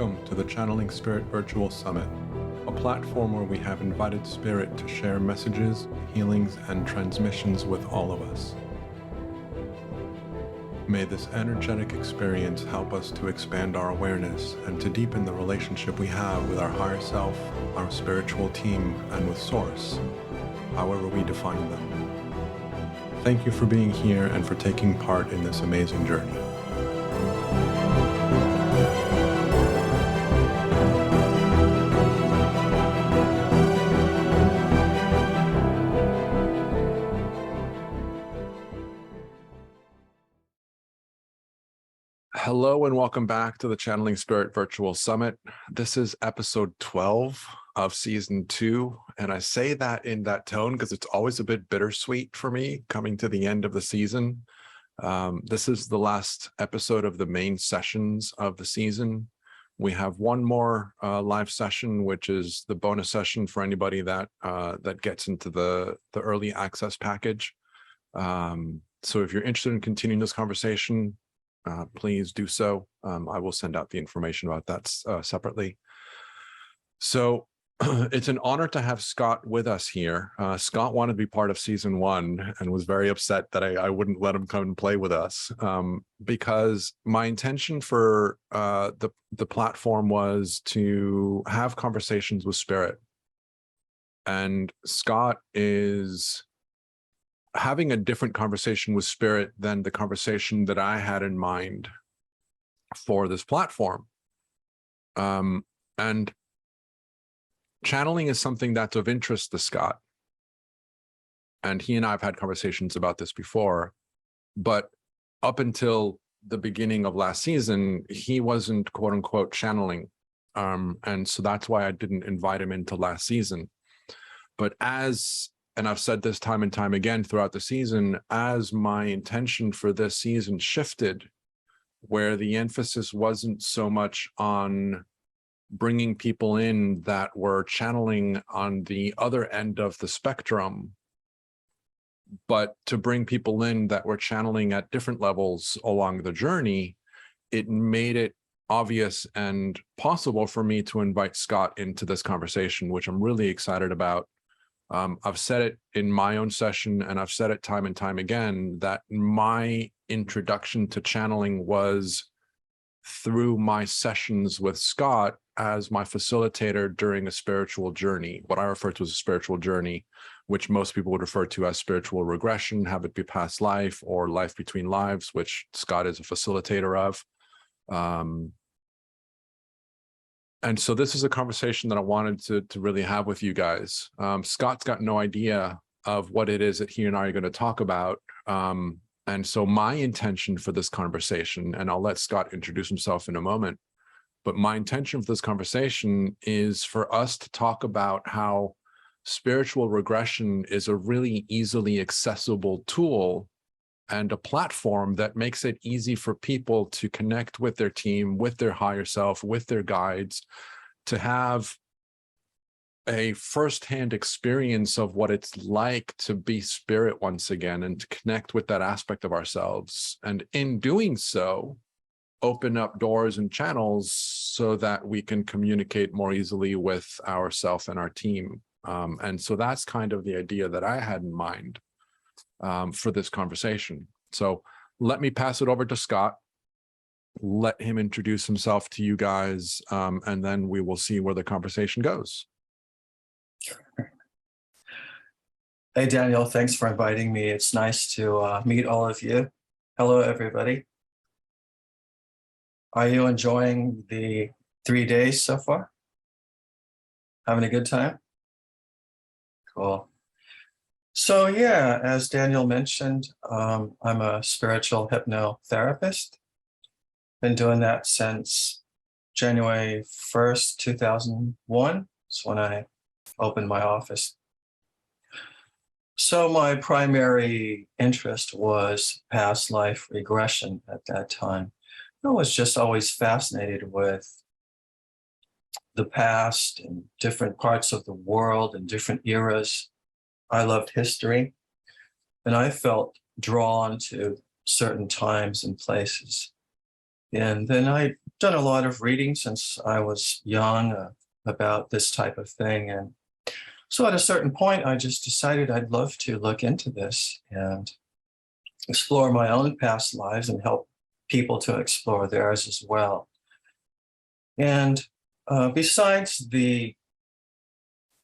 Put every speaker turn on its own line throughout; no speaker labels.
Welcome to the Channeling Spirit Virtual Summit, a platform where we have invited Spirit to share messages, healings, and transmissions with all of us. May this energetic experience help us to expand our awareness and to deepen the relationship we have with our higher self, our spiritual team, and with Source, however we define them. Thank you for being here and for taking part in this amazing journey. Hello and welcome back to the Channeling Spirit Virtual Summit. This is episode 12 of season 2, and I say that in that tone because it's always a bit bittersweet for me coming to the end of the season. This is the last episode of the main sessions of the season. We have one more live session, which is the bonus session for anybody that that gets into the early access package. So if you're interested in continuing this conversation, please do so. I will send out the information about that separately. So it's an honor to have Scott with us here. Scott wanted to be part of season 1 and was very upset that I wouldn't let him come and play with us because my intention for the platform was to have conversations with Spirit. And Scott is having a different conversation with Spirit than the conversation that I had in mind for this platform. And channeling is something that's of interest to Scott. And he and I have had conversations about this before, but up until the beginning of last season, he wasn't quote unquote channeling. And so that's why I didn't invite him into last season. But and I've said this time and time again throughout the season, as my intention for this season shifted, where the emphasis wasn't so much on bringing people in that were channeling on the other end of the spectrum, but to bring people in that were channeling at different levels along the journey, it made it obvious and possible for me to invite Scott into this conversation, which I'm really excited about. I've said it in my own session, and I've said it time and time again, that my introduction to channeling was through my sessions with Scott as my facilitator during a spiritual journey, what I refer to as a spiritual journey, which most people would refer to as spiritual regression, have it be past life, or life between lives, which Scott is a facilitator of. And so this is a conversation that I wanted to really have with you guys. Scott's got no idea of what it is that he and I are going to talk about. And so my intention for this conversation, and I'll let Scott introduce himself in a moment, but my intention for this conversation is for us to talk about how spiritual regression is a really easily accessible tool and a platform that makes it easy for people to connect with their team, with their higher self, with their guides, to have a firsthand experience of what it's like to be spirit once again and to connect with that aspect of ourselves. And in doing so, open up doors and channels so that we can communicate more easily with ourself and our team. And so that's kind of the idea that I had in mind for this conversation. So let me pass it over to Scott, let him introduce himself to you guys, and then we will see where the conversation goes.
Hey, Daniel, thanks for inviting me. It's nice to meet all of you. Hello, everybody. Are you enjoying the 3 days so far? Having a good time? Cool. So yeah, as Daniel mentioned, I'm a spiritual hypnotherapist. Been doing that since January 1st, 2001. That's when I opened my office. So my primary interest was past life regression at that time. I was just always fascinated with the past and different parts of the world and different eras. I loved history, and I felt drawn to certain times and places And then I'd done a lot of reading since I was young about this type of thing. And so at a certain point, I just decided I'd love to look into this and explore my own past lives and help people to explore theirs as well. And besides the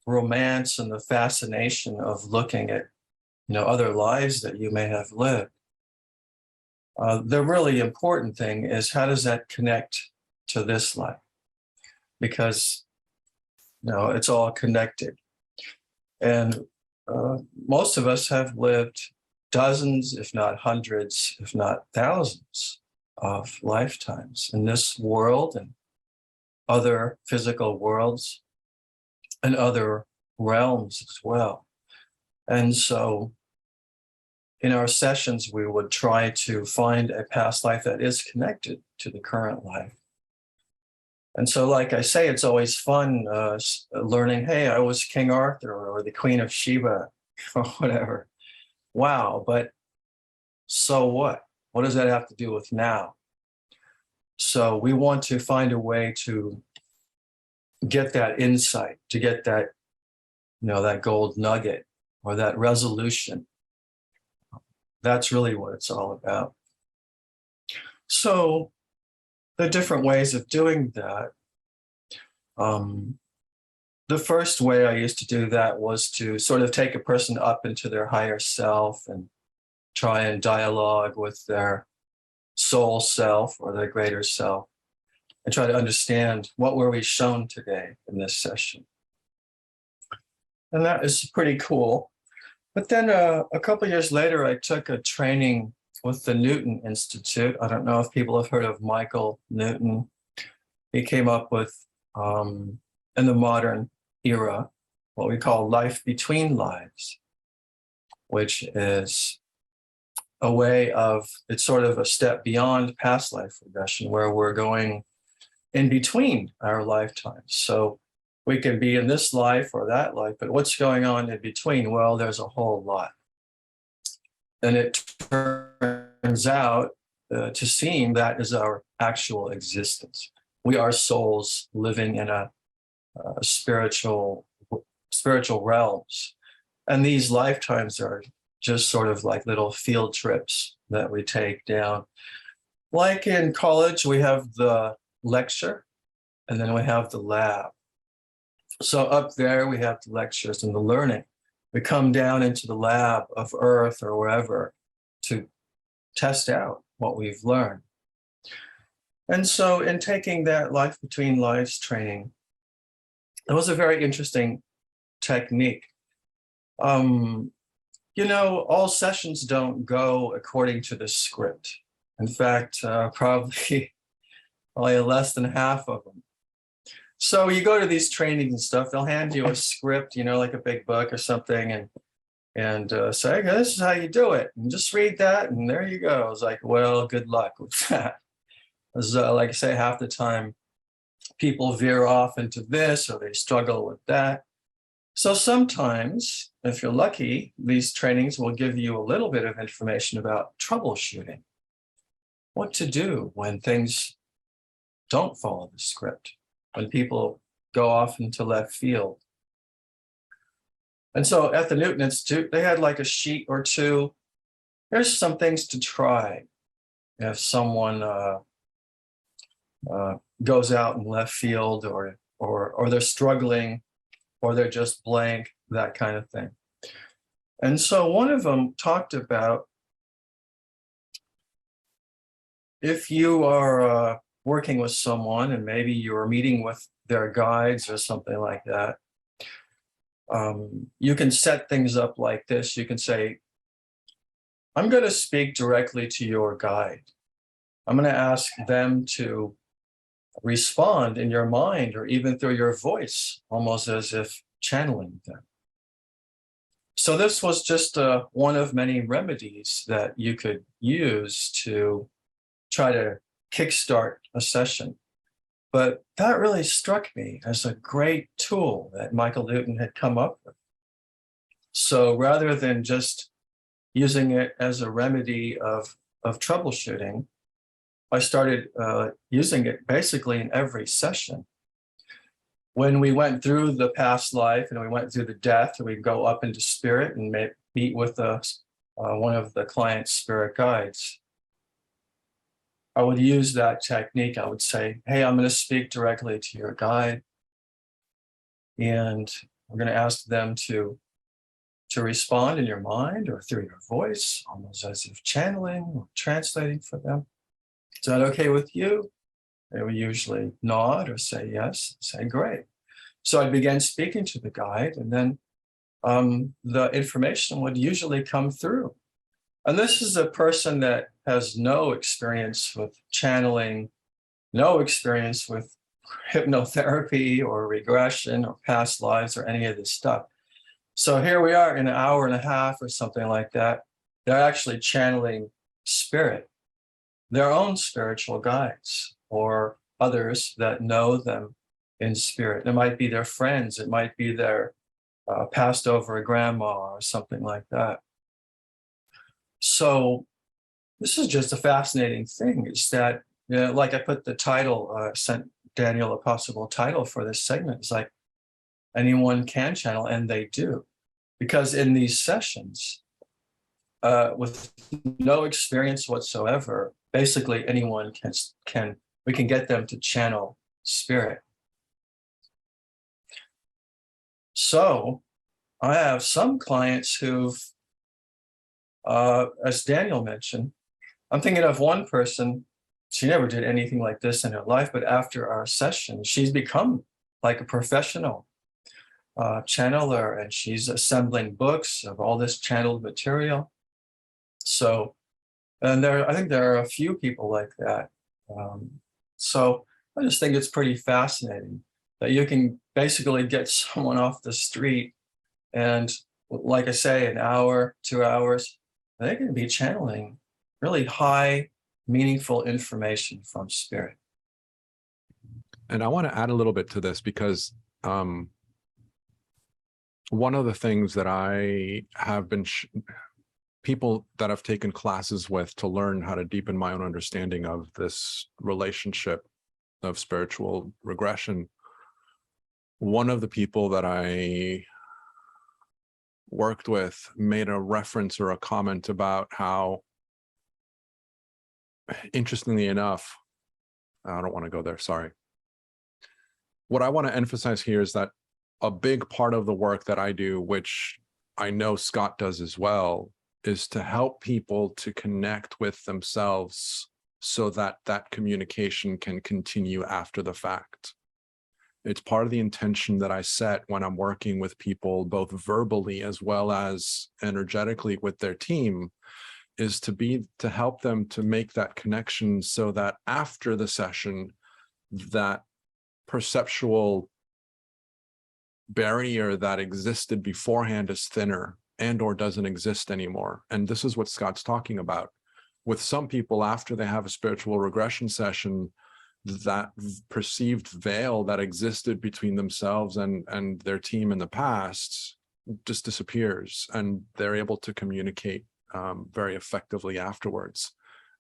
romance and the fascination of looking at, other lives that you may have lived, the really important thing is, how does that connect to this life? Because, it's all connected. And most of us have lived dozens, if not hundreds, if not thousands of lifetimes in this world and other physical worlds and other realms as well. And so in our sessions, we would try to find a past life that is connected to the current life. And so, like I say, it's always fun learning, hey, I was King Arthur or the Queen of Sheba or whatever. Wow, but so what? What does that have to do with now? So we want to find a way to get that insight, to get that, that gold nugget or that resolution. That's really what it's all about. So the different ways of doing that. The first way I used to do that was to sort of take a person up into their higher self and try and dialogue with their soul self or their greater self and try to understand, what were we shown today in this session? And that is pretty cool. But then a couple of years later, I took a training with the Newton Institute. I don't know if people have heard of Michael Newton. He came up with, in the modern era, what we call life between lives, which is a way of, it's sort of a step beyond past life regression, where we're going in between our lifetimes. So we can be in this life or that life, but what's going on in between? Well, there's a whole lot. And it turns out to seem that is our actual existence. We are souls living in a spiritual realms. And these lifetimes are just sort of like little field trips that we take down. Like in college, we have the lecture, and then we have the lab. So up there, we have the lectures and the learning. We come down into the lab of Earth or wherever to test out what we've learned. And so in taking that life between lives training, it was a very interesting technique. All sessions don't go according to the script. In fact, probably less than half of them. So you go to these trainings and stuff, they'll hand you a script, like a big book or something, and say, okay, this is how you do it. And just read that, and there you go. I was like, well, good luck with that. As like I say, half the time people veer off into this or they struggle with that. So sometimes, if you're lucky, these trainings will give you a little bit of information about troubleshooting. What to do when things don't follow the script, when people go off into left field. And so at the Newton Institute, they had like a sheet or two. Here's some things to try if someone goes out in left field or they're struggling or they're just blank, that kind of thing. And so one of them talked about, if you are working with someone and maybe you're meeting with their guides or something like that, you can set things up like this. You can say, I'm going to speak directly to your guide. I'm going to ask them to respond in your mind or even through your voice, almost as if channeling them. So this was just one of many remedies that you could use to try to kickstart a session. But that really struck me as a great tool that Michael Newton had come up with. So rather than just using it as a remedy of troubleshooting, I started using it basically in every session. When we went through the past life and we went through the death, and we go up into spirit and meet with one of the client's spirit guides, I would use that technique. I would say, hey, I'm going to speak directly to your guide, and we're going to ask them to respond in your mind or through your voice, almost as if channeling or translating for them. Is that okay with you? They would usually nod or say yes, say great. So I began speaking to the guide, and then the information would usually come through. And this is a person that has no experience with channeling, no experience with hypnotherapy or regression or past lives or any of this stuff. So here we are in an hour and a half or something like that. They're actually channeling spirit, their own spiritual guides or others that know them in spirit. It might be their friends. It might be their passed over grandma or something like that. So this is just a fascinating thing, is that, you know, like I put the title, sent Daniel a possible title for this segment. It's like anyone can channel, and they do. Because in these sessions, with no experience whatsoever, basically anyone we can get them to channel spirit. So I have some clients who've, as Daniel mentioned, I'm thinking of one person, she never did anything like this in her life, but after our session, she's become like a professional channeler, and she's assembling books of all this channeled material. So, and I think there are a few people like that. So I just think it's pretty fascinating that you can basically get someone off the street, and like I say, an hour, 2 hours, they can be channeling really high, meaningful information from spirit.
And I want to add a little bit to this, because one of the things that I have been people that I've taken classes with to learn how to deepen my own understanding of this relationship of spiritual regression, one of the people that I worked with made a reference or a comment about how, interestingly enough, I don't want to go there, sorry. What I want to emphasize here is that a big part of the work that I do, which I know Scott does as well, is to help people to connect with themselves so that that communication can continue after the fact. It's part of the intention that I set when I'm working with people, both verbally as well as energetically with their team, is to help them to make that connection so that after the session, that perceptual barrier that existed beforehand is thinner and or doesn't exist anymore. And this is what Scott's talking about. With some people, after they have a spiritual regression session, that perceived veil that existed between themselves and their team in the past just disappears, and they're able to communicate very effectively afterwards.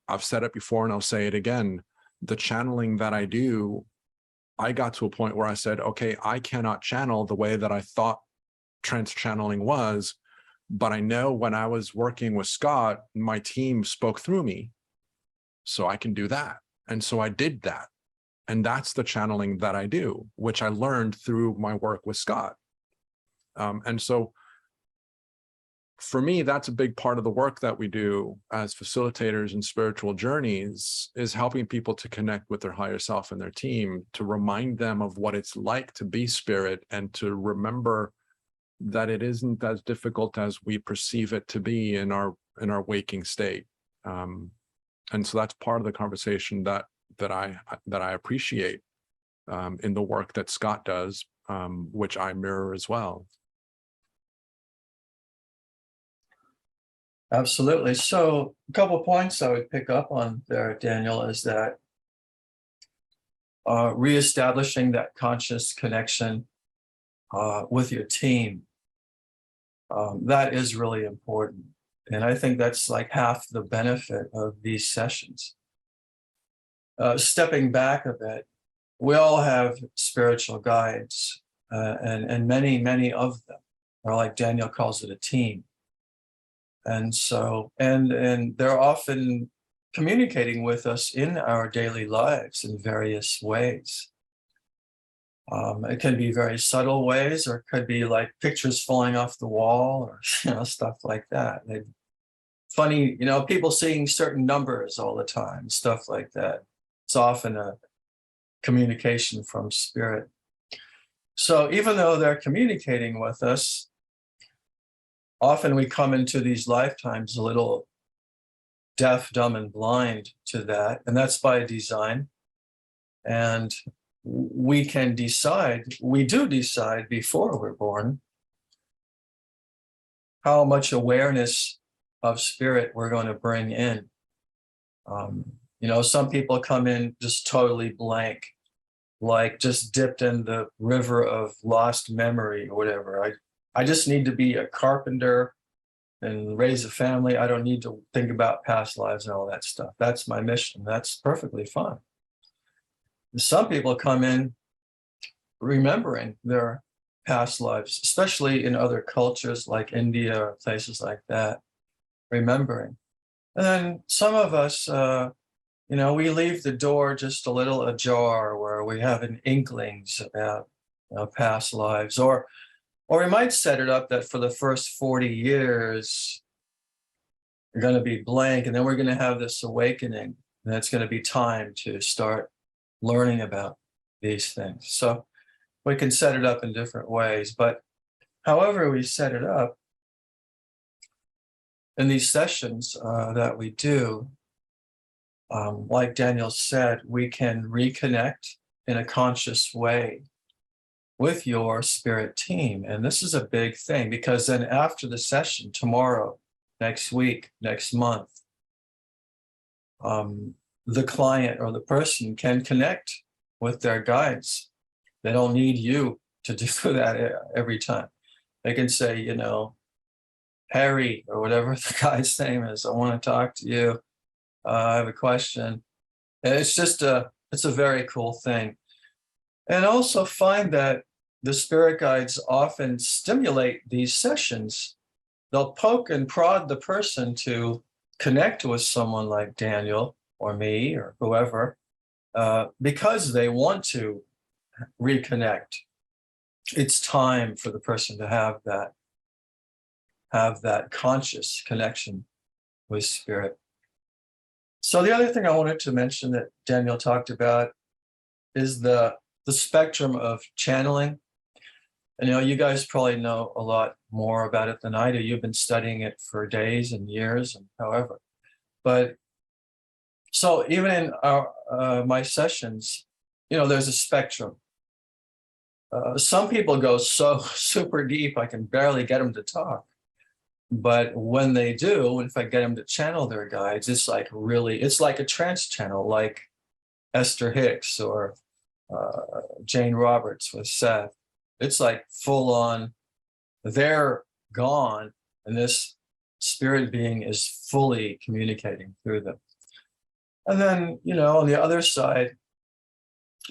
I've said it before and I'll say it again. The channeling that I do, I got to a point where I said, okay, I cannot channel the way that I thought trance channeling was, but I know when I was working with Scott, my team spoke through me, so I can do that. And so I did that. And that's the channeling that I do, which I learned through my work with Scott. And so for me, that's a big part of the work that we do as facilitators in spiritual journeys, is helping people to connect with their higher self and their team, to remind them of what it's like to be spirit, and to remember that it isn't as difficult as we perceive it to be in our waking state. And so that's part of the conversation that I appreciate in the work that Scott does, which I mirror as well.
Absolutely. So a couple of points I would pick up on there, Daniel, is that reestablishing that conscious connection with your team, that is really important. And I think that's like half the benefit of these sessions. stepping back a bit, we all have spiritual guides, and many of them are, like Daniel calls it, a team. And so, and they're often communicating with us in our daily lives in various ways. It can be very subtle ways, or it could be like pictures falling off the wall, or stuff like that. Funny, people seeing certain numbers all the time, stuff like that. It's often a communication from spirit. So even though they're communicating with us, often we come into these lifetimes a little deaf, dumb, and blind to that, and that's by design. And we can decide, we do decide before we're born, how much awareness of spirit we're going to bring in. Some people come in just totally blank, like just dipped in the river of lost memory or whatever. I just need to be a carpenter and raise a family. I don't need to think about past lives and all that stuff. That's my mission. That's perfectly fine. Some people come in remembering their past lives, especially in other cultures like India or places like that, remembering. And then some of us, we leave the door just a little ajar, where we have an inklings about past lives, or we might set it up that for the first 40 years, you're going to be blank, and then we're going to have this awakening, and it's going to be time to start learning about these things. So we can set it up in different ways, but however we set it up, in these sessions that we do, like Daniel said, we can reconnect in a conscious way with your spirit team. And this is a big thing, because then after the session, tomorrow, next week, next month, the client or the person can connect with their guides. They don't need you to do that every time. They can say, Harry, or whatever the guy's name is, I want to talk to you. I have a question. And it's a very cool thing. And also find that the spirit guides often stimulate these sessions. They'll poke and prod the person to connect with someone like Daniel or me or whoever, because they want to reconnect. It's time for the person to have that conscious connection with spirit. So the other thing I wanted to mention that Daniel talked about is the spectrum of channeling. And you guys probably know a lot more about it than I do. You've been studying it for days and years and however. But so even in my sessions, there's a spectrum. Some people go so super deep, I can barely get them to talk. But when they do, if I get them to channel their guides, it's like a trance channel, like Esther Hicks or Jane Roberts with Seth. It's like full on, they're gone, and this spirit being is fully communicating through them. And then, on the other side,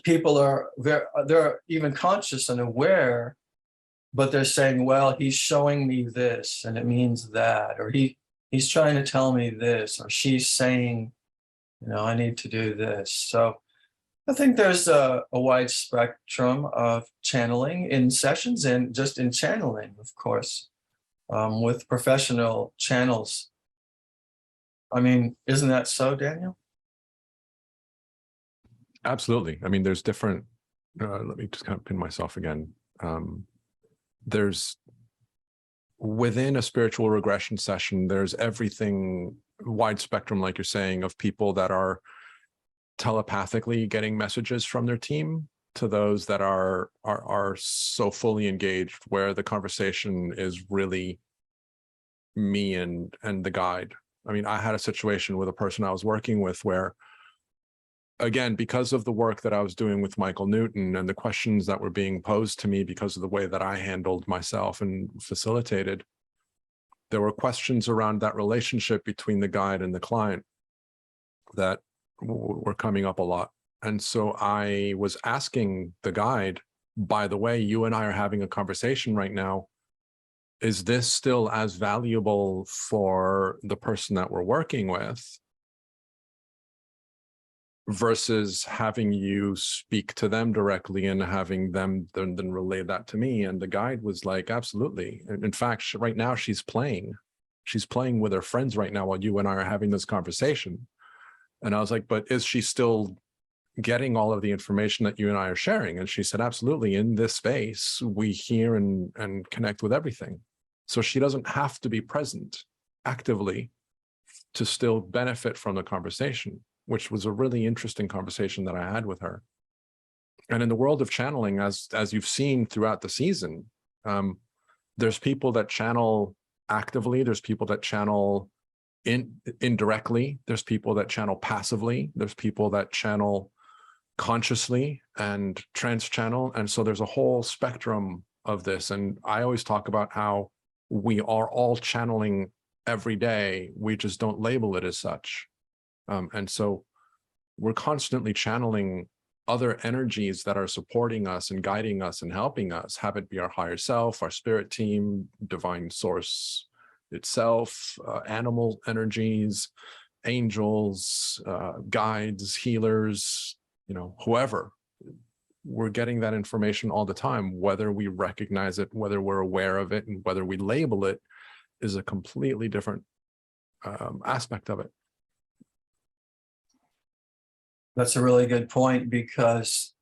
people they're even conscious and aware, but they're saying, well, he's showing me this and it means that, or he's trying to tell me this, or she's saying, I need to do this. So I think there's a wide spectrum of channeling in sessions, and just in channeling, of course, with professional channels. I mean, isn't that so, Daniel?
Absolutely. I mean, there's different, let me just kind of pin myself again. There's, within a spiritual regression session, there's everything, wide spectrum, like you're saying, of people that are telepathically getting messages from their team, to those that are so fully engaged where the conversation is really me and the guide. I mean, I had a situation with a person I was working with where, again, because of the work that I was doing with Michael Newton and the questions that were being posed to me because of the way that I handled myself and facilitated, there were questions around that relationship between the guide and the client that were coming up a lot. And so I was asking the guide, by the way, you and I are having a conversation right now. Is this still as valuable for the person that we're working with versus having you speak to them directly and having them then relay that to me? And the guide was like, absolutely. In fact, right now she's playing with her friends right now while you and I are having this conversation. And I was like, but is she still getting all of the information that you and I are sharing? And she said, absolutely. In this space, we hear and connect with everything. So she doesn't have to be present actively to still benefit from the conversation, which was a really interesting conversation that I had with her. And in the world of channeling, as you've seen throughout the season, there's people that channel actively, there's people that channel indirectly, there's people that channel passively, there's people that channel consciously and trance channel. And so there's a whole spectrum of this. And I always talk about how we are all channeling every day. We just don't label it as such. And so we're constantly channeling other energies that are supporting us and guiding us and helping us, have it be our higher self, our spirit team, divine source itself, animal energies, angels, guides, healers, whoever. We're getting that information all the time. Whether we recognize it, whether we're aware of it, and whether we label it is a completely different aspect of it.
That's a really good point, because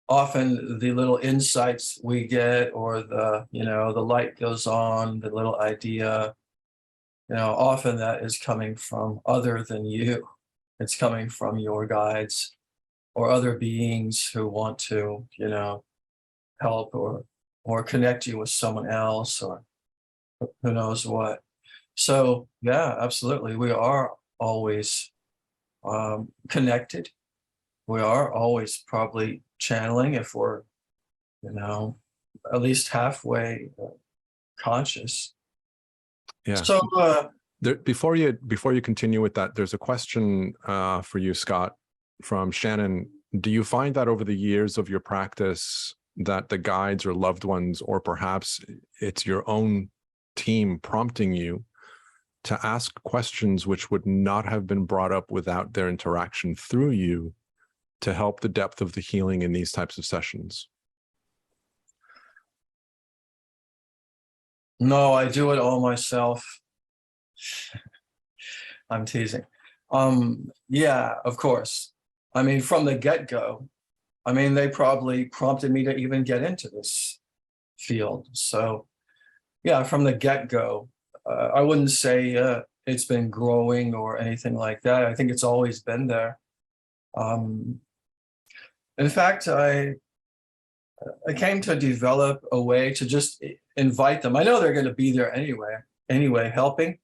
often the little insights we get, or the light goes on, the little idea, often that is coming from other than you. It's coming from your guides or other beings who want to, help or connect you with someone else, or who knows what. So yeah, absolutely. We are always connected. We are always probably channeling if we're, at least halfway conscious.
Yeah.
So
Before you continue with that, there's a question for you, Scott, from Shannon. Do you find that over the years of your practice that the guides or loved ones, or perhaps it's your own team, prompting you to ask questions which would not have been brought up without their interaction through you to help the depth of the healing in these types of sessions?
No, I do it all myself. I'm teasing. Yeah, of course. I mean, from the get-go, they probably prompted me to even get into this field. So yeah, from the get-go, I wouldn't say it's been growing or anything like that. I think it's always been there. In fact, I came to develop a way to just invite them. I know they're going to be there anyway, helping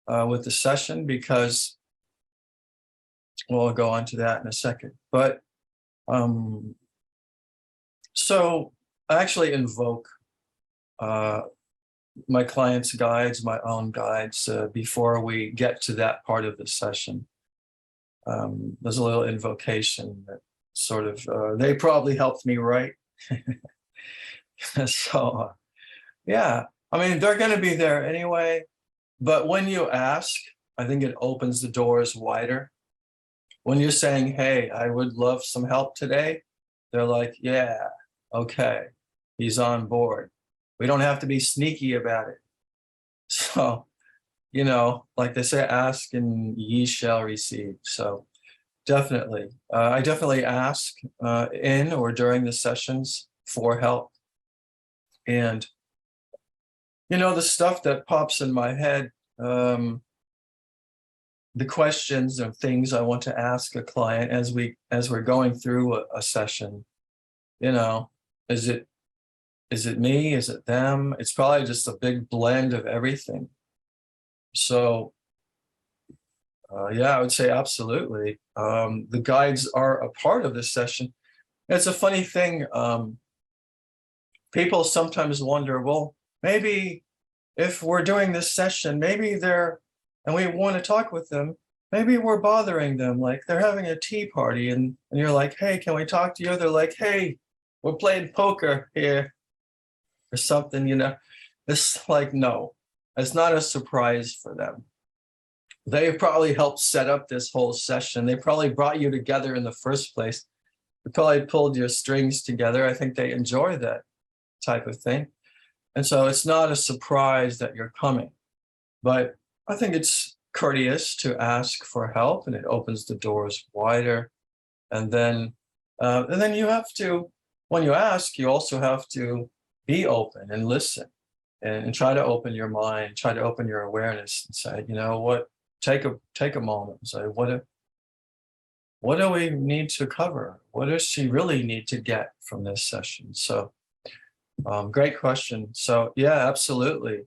with the session, because we'll go on to that in a second. But so I actually invoke my clients' guides, my own guides, before we get to that part of the session. There's a little invocation that sort of, they probably helped me write. So yeah, they're going to be there anyway. But when you ask, I think it opens the doors wider. When you're saying, hey, I would love some help today, they're like, yeah, okay, he's on board. We don't have to be sneaky about it. So, like they say, ask and ye shall receive. So definitely, I definitely ask in or during the sessions for help. And, the stuff that pops in my head, the questions or things I want to ask a client as we're going through a session, is it me? Is it them? It's probably just a big blend of everything. So yeah, I would say absolutely. The guides are a part of this session. It's a funny thing. People sometimes wonder, well, maybe if we're doing this session, maybe and we want to talk with them, maybe we're bothering them, like they're having a tea party and you're like, hey, can we talk to you? They're like, hey, we're playing poker here or something, you know. It's like, no, it's not a surprise for them. They probably helped set up this whole session. They probably brought you together in the first place. They probably pulled your strings together. I think they enjoy that type of thing. And so it's not a surprise that you're coming. But I think it's courteous to ask for help, and it opens the doors wider. And then you have to, when you ask, you also have to be open and listen and try to open your mind, try to open your awareness and say, you know what, take a moment and say, what do we need to cover? What does she really need to get from this session? So great question. So yeah, absolutely.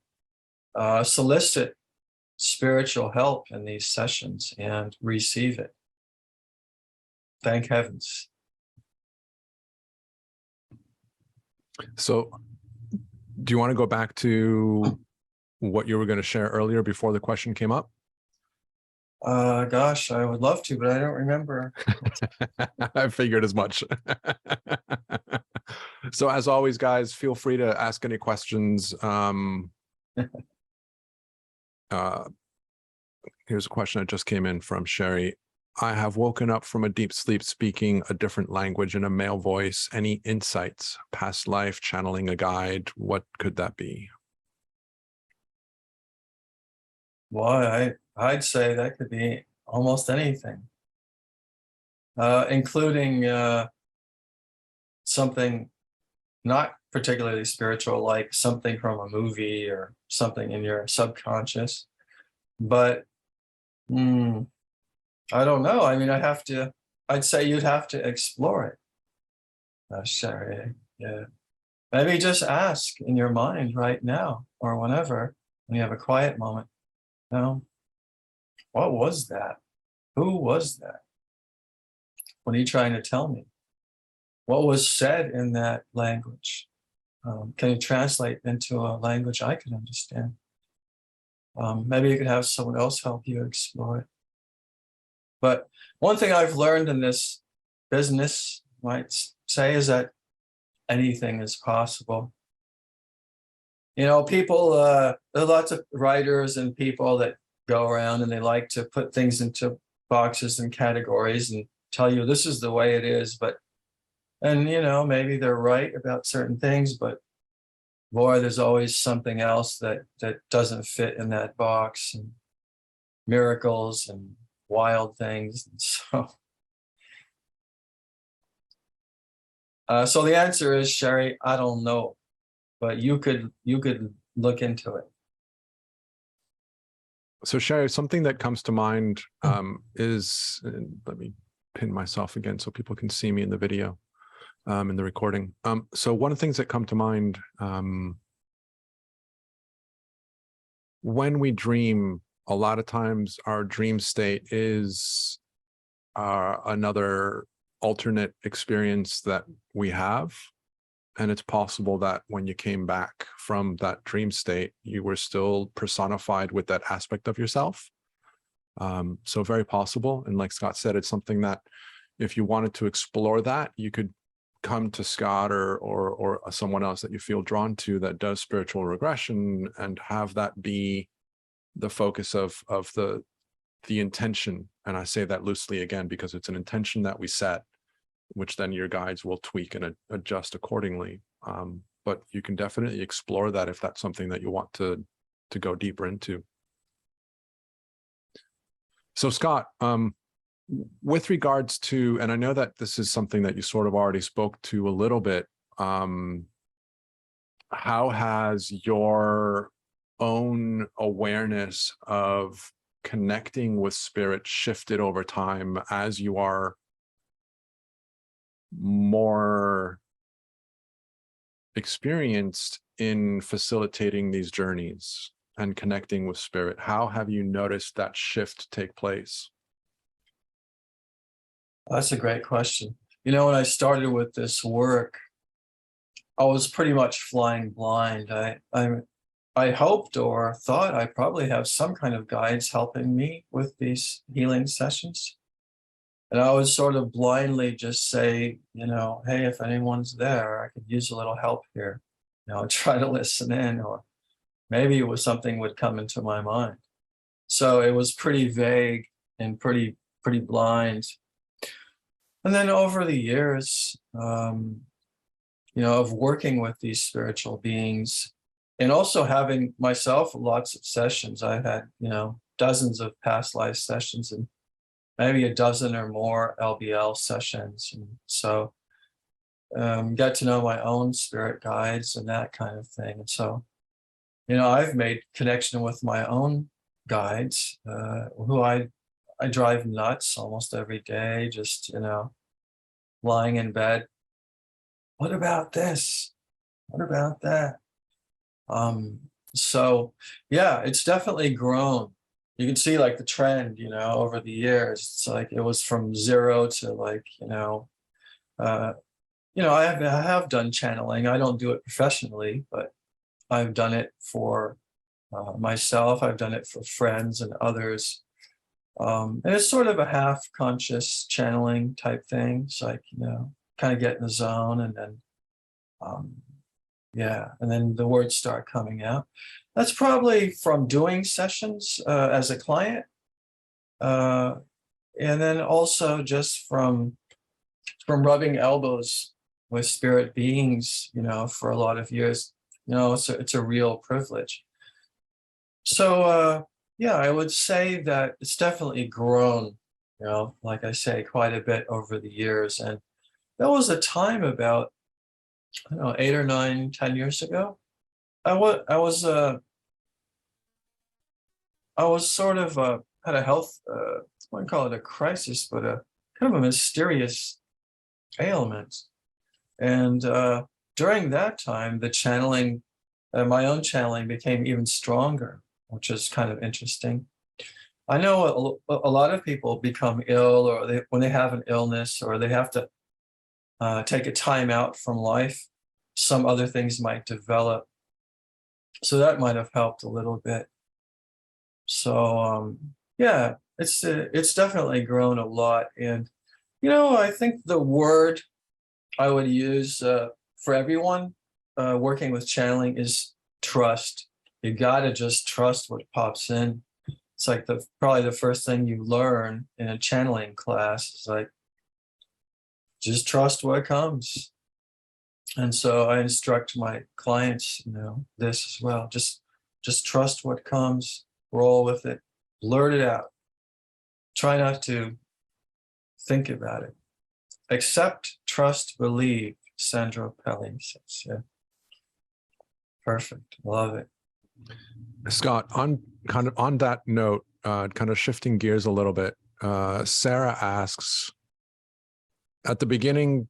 Solicit spiritual help in these sessions and receive it. Thank heavens.
So do you want to go back to what you were going to share earlier before the question came up?
Gosh, I would love to, but I don't remember.
I figured as much. So as always, guys, feel free to ask any questions. Here's a question that just came in from Sherry. I have woken up from a deep sleep speaking a different language in a male voice. Any insights? Past life, channeling a guide? What could that be?
Well, I'd say that could be almost anything, including something not particularly spiritual, like something from a movie or something in your subconscious. But I don't know. I mean, I'd say you'd have to explore it. Sherry, yeah. Maybe just ask in your mind right now or whenever, when you have a quiet moment, you know, what was that? Who was that? What are you trying to tell me? What was said in that language? Can you translate into a language I can understand? Maybe you could have someone else help you explore it. But one thing I've learned in this business, might say, is that anything is possible. You know, people, there are lots of writers and people that go around and they like to put things into boxes and categories and tell you this is the way it is. And you know, maybe they're right about certain things, but boy, there's always something else that doesn't fit in that box, and miracles and wild things. And so the answer is, Sherry, I don't know, but you could look into it.
So Sherry, something that comes to mind is, let me pin myself again so people can see me in the video, in the recording. So one of the things that come to mind, when we dream, a lot of times our dream state is another alternate experience that we have. And it's possible that when you came back from that dream state, you were still personified with that aspect of yourself. So very possible. And like Scott said, it's something that if you wanted to explore that, you could come to Scott or someone else that you feel drawn to that does spiritual regression and have that be the focus of the intention. And I say that loosely again, because it's an intention that we set, which then your guides will tweak and adjust accordingly. But you can definitely explore that if that's something that you want to go deeper into. So Scott, with regards to, and I know that this is something that you sort of already spoke to a little bit, how has your own awareness of connecting with spirit shifted over time as you are more experienced in facilitating these journeys and connecting with spirit? How have you noticed that shift take place?
That's a great question. You know, when I started with this work, I was pretty much flying blind. I hoped or thought I probably have some kind of guides helping me with these healing sessions. And I would sort of blindly just say, hey, if anyone's there, I could use a little help here. Try to listen in, or maybe it was something would come into my mind. So it was pretty vague and pretty blind. And then over the years, of working with these spiritual beings, and also having myself lots of sessions. I've had, dozens of past life sessions and maybe a dozen or more LBL sessions. And so got to know my own spirit guides and that kind of thing. And so, I've made connection with my own guides, who I drive nuts almost every day, just, lying in bed. What about this? What about that? So yeah, it's definitely grown. You can see like the trend, over the years. It's like it was from zero to like, I have done channeling. I don't do it professionally, but I've done it for myself. I've done it for friends and others. And it's sort of a half conscious channeling type thing. It's like, kind of get in the zone, and then, and then the words start coming out. That's probably from doing sessions as a client. And then also just from rubbing elbows with spirit beings, for a lot of years. It's a real privilege. So, I would say that it's definitely grown, like I say, quite a bit over the years. And there was a time about, 8 or 9, 10 years ago, I was sort of had a health, I wouldn't call it a crisis, but a kind of a mysterious ailment. And during that time, the channeling, my own channeling became even stronger, which is kind of interesting. I know a lot of people become ill, or when they have an illness, or they have to take a time out from life, some other things might develop. So that might have helped a little bit. So it's definitely grown a lot. And, I think the word I would use for everyone working with channeling is trust. You got to just trust what pops in. It's like probably the first thing you learn in a channeling class is like, just trust what comes. And so I instruct my clients, this as well. Just trust what comes, roll with it, blurt it out. Try not to think about it. Accept, trust, believe, Sandro Pelli says. Yeah. Perfect. Love it.
Scott, on that note, kind of shifting gears a little bit, Sarah asks, at the beginning,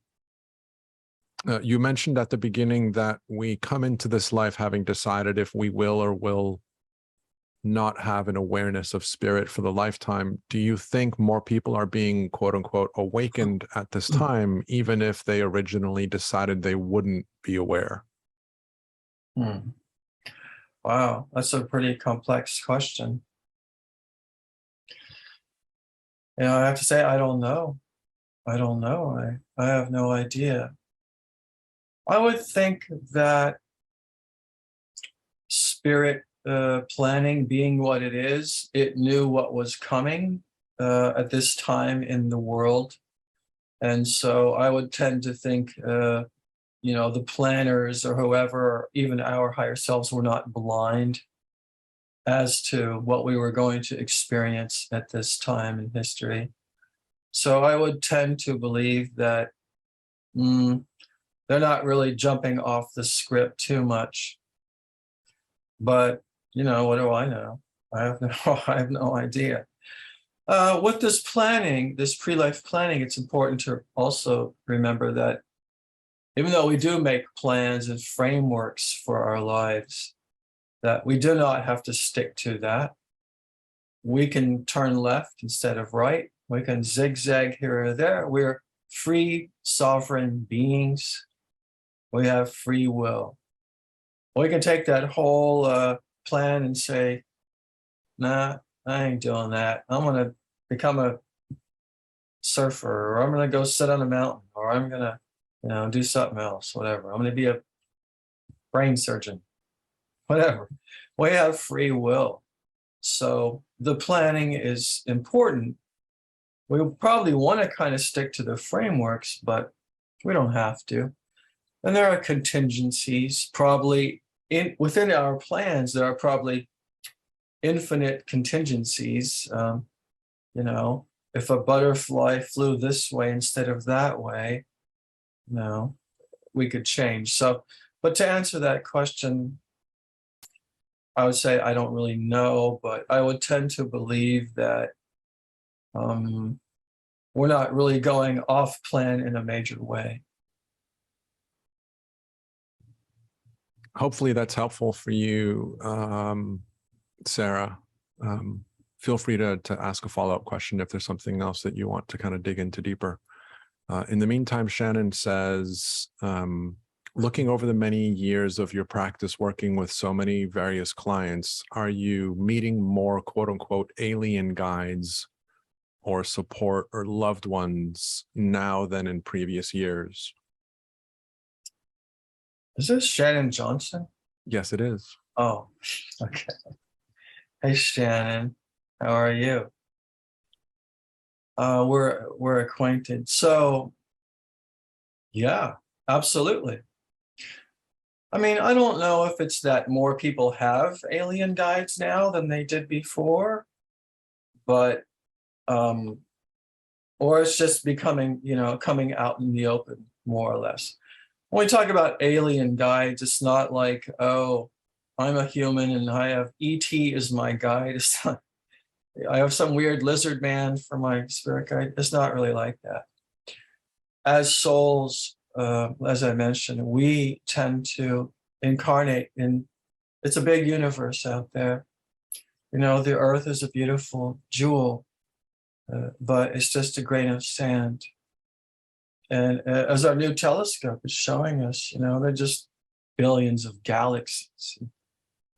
you mentioned at the beginning that we come into this life having decided if we will or will not have an awareness of spirit for the lifetime. Do you think more people are being, quote unquote, awakened at this time, even if they originally decided they wouldn't be aware?
Wow, that's a pretty complex question. I have to say, I don't know. I have no idea. I would think that spirit planning being what it is, it knew what was coming at this time in the world. And so I would tend to think, the planners or whoever, or even our higher selves, were not blind as to what we were going to experience at this time in history. So I would tend to believe that they're not really jumping off the script too much. But, what do I know? I have no idea. With this planning, this pre-life planning, it's important to also remember that even though we do make plans and frameworks for our lives, that we do not have to stick to that. We can turn left instead of right. We can zigzag here or there. We're free, sovereign beings. We have free will. We can take that whole plan and say, nah, I ain't doing that. I'm going to become a surfer, or I'm going to go sit on a mountain, or I'm going to, do something else, whatever. I'm going to be a brain surgeon, whatever. We have free will. So the planning is important. We probably want to kind of stick to the frameworks, but we don't have to. And there are contingencies, probably within our plans. There are probably infinite contingencies. If a butterfly flew this way instead of that way, we could change. So, but to answer that question, I would say I don't really know, but I would tend to believe that we're not really going off plan in a major way.
Hopefully that's helpful for you, Sarah. Feel free to ask a follow-up question if there's something else that you want to kind of dig into deeper. In the meantime, Shannon says, looking over the many years of your practice working with so many various clients, are you meeting more quote unquote alien guides or support or loved ones now than in previous years?
Is this Shannon Johnson?
Yes, it is.
Oh, okay. Hey, Shannon, how are you? We're acquainted. So, yeah, absolutely. I mean, I don't know if it's that more people have alien guides now than they did before, but or it's just becoming, coming out in the open, more or less. When we talk about alien guides, it's not like, oh, I'm a human and I have ET as my guide. It's not, I have some weird lizard man for my spirit guide. It's not really like that. As souls, as I mentioned, we tend to incarnate in, it's a big universe out there. The earth is a beautiful jewel, but it's just a grain of sand. And as our new telescope is showing us, they're just billions of galaxies.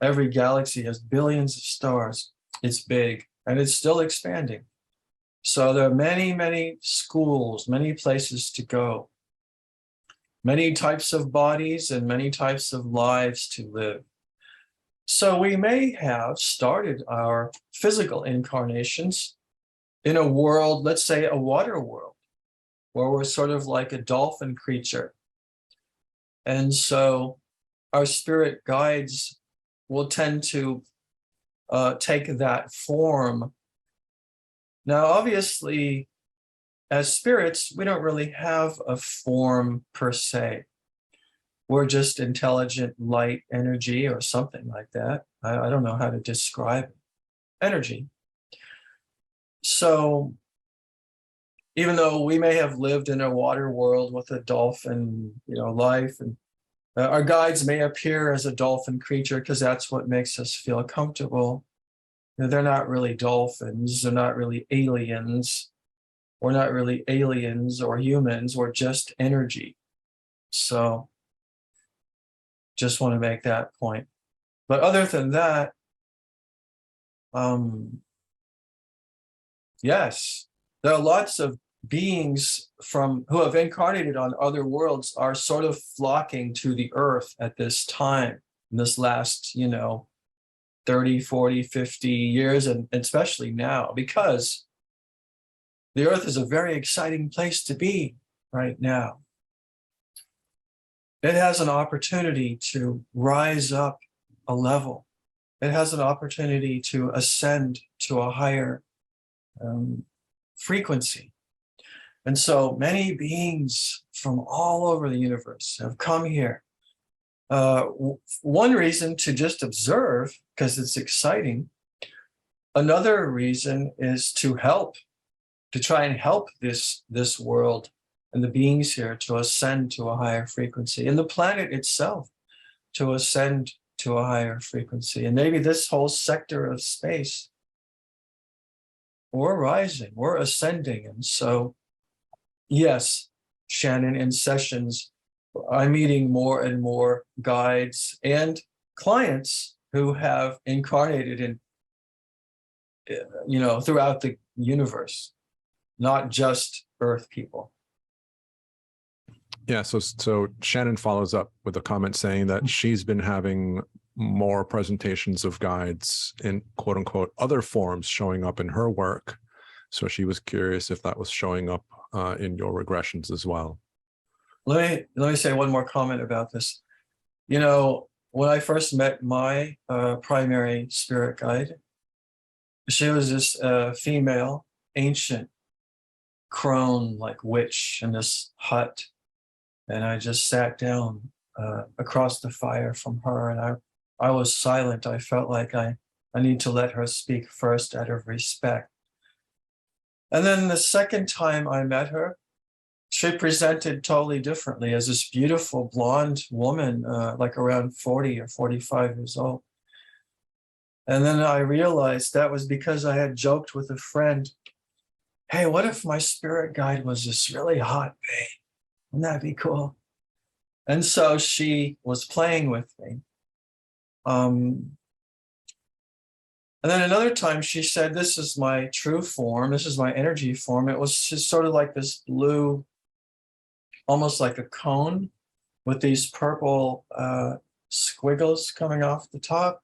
Every galaxy has billions of stars. It's big and it's still expanding. So there are many, many schools, many places to go, many types of bodies and many types of lives to live. So we may have started our physical incarnations in a world, let's say a water world, where we're sort of like a dolphin creature. And so our spirit guides will tend to take that form. Now, obviously, as spirits, we don't really have a form per se. We're just intelligent light energy or something like that. I don't know how to describe it. Energy. So even though we may have lived in a water world with a dolphin, life, and our guides may appear as a dolphin creature because that's what makes us feel comfortable. They're not really dolphins. They're not really aliens. We're not really aliens or humans. We're just energy. So just want to make that point. But other than that, yes, there are lots of beings who have incarnated on other worlds are sort of flocking to the earth at this time, in this last, 30, 40, 50 years, and especially now, because the earth is a very exciting place to be right now. It has an opportunity to rise up a level. It has an opportunity to ascend to a higher frequency. And so many beings from all over the universe have come here. One reason to just observe, because it's exciting. Another reason is to try and help this world and the beings here to ascend to a higher frequency, and the planet itself to ascend to a higher frequency. And maybe this whole sector of space, we're rising, we're ascending. And so, yes, Shannon, in sessions, I'm meeting more and more guides and clients who have incarnated in, throughout the universe, not just Earth people.
Yeah, so Shannon follows up with a comment saying that she's been having more presentations of guides in quote unquote other forms showing up in her work. So she was curious if that was showing up in your regressions as well.
Let me say one more comment about this. When I first met my primary spirit guide, she was this female, ancient crone, like witch in this hut. And I just sat down across the fire from her, and I was silent. I felt like I need to let her speak first out of respect. And then the second time I met her, she presented totally differently as this beautiful blonde woman, like around 40 or 45 years old. And then I realized that was because I had joked with a friend, hey, what if my spirit guide was this really hot babe? Wouldn't that be cool? And so she was playing with me. And then another time she said, this is my true form. This is my energy form. It was just sort of like this blue, almost like a cone with these purple squiggles coming off the top.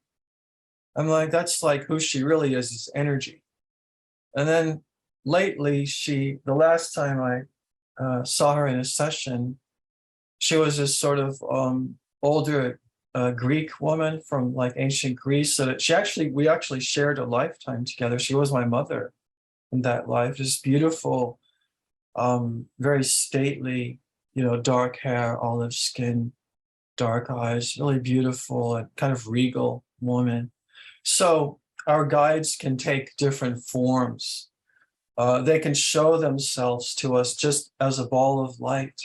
I'm like, that's like who she really is energy. And then lately, the last time I saw her in a session, she was this sort of older Greek woman from like ancient Greece. So that we actually shared a lifetime together. She was my mother in that life. This beautiful, very stately, dark hair, olive skin, dark eyes, really beautiful and kind of regal woman. So our guides can take different forms. They can show themselves to us just as a ball of light,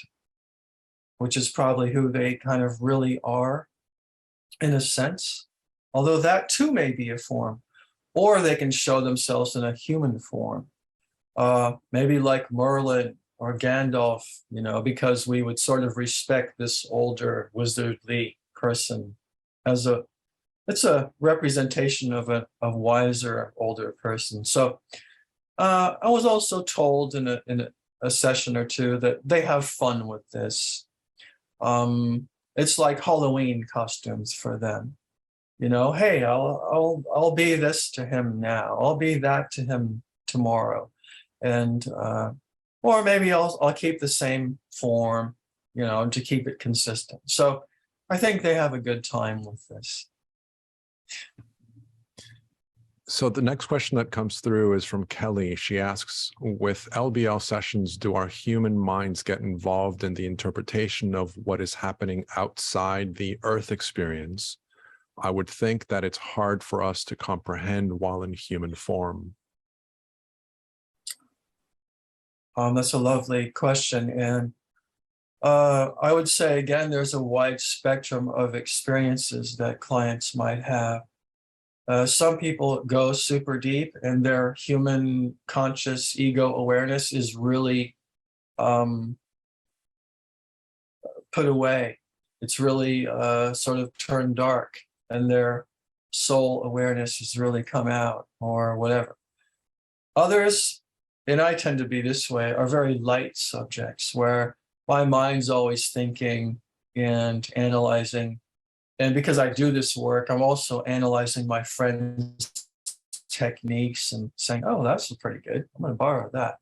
which is probably who they kind of really are in a sense, although that too may be a form. Or they can show themselves in a human form, maybe like Merlin or Gandalf, because we would sort of respect this older wizardly person as it's a representation of a wiser, older person. So I was also told in a session or two that they have fun with this. It's like Halloween costumes for them. Hey, I'll be this to him now. I'll be that to him tomorrow, and or maybe I'll keep the same form, to keep it consistent. So I think they have a good time with this.
So the next question that comes through is from Kelly. She asks, with LBL sessions, do our human minds get involved in the interpretation of what is happening outside the Earth experience? I would think that it's hard for us to comprehend while in human form.
That's a lovely question. And I would say, again, there's a wide spectrum of experiences that clients might have. Some people go super deep and their human conscious ego awareness is really put away. It's really sort of turned dark, and their soul awareness has really come out or whatever. Others, and I tend to be this way, are very light subjects where my mind's always thinking and analyzing. And because I do this work, I'm also analyzing my friends' techniques and saying, oh, that's pretty good. I'm going to borrow that.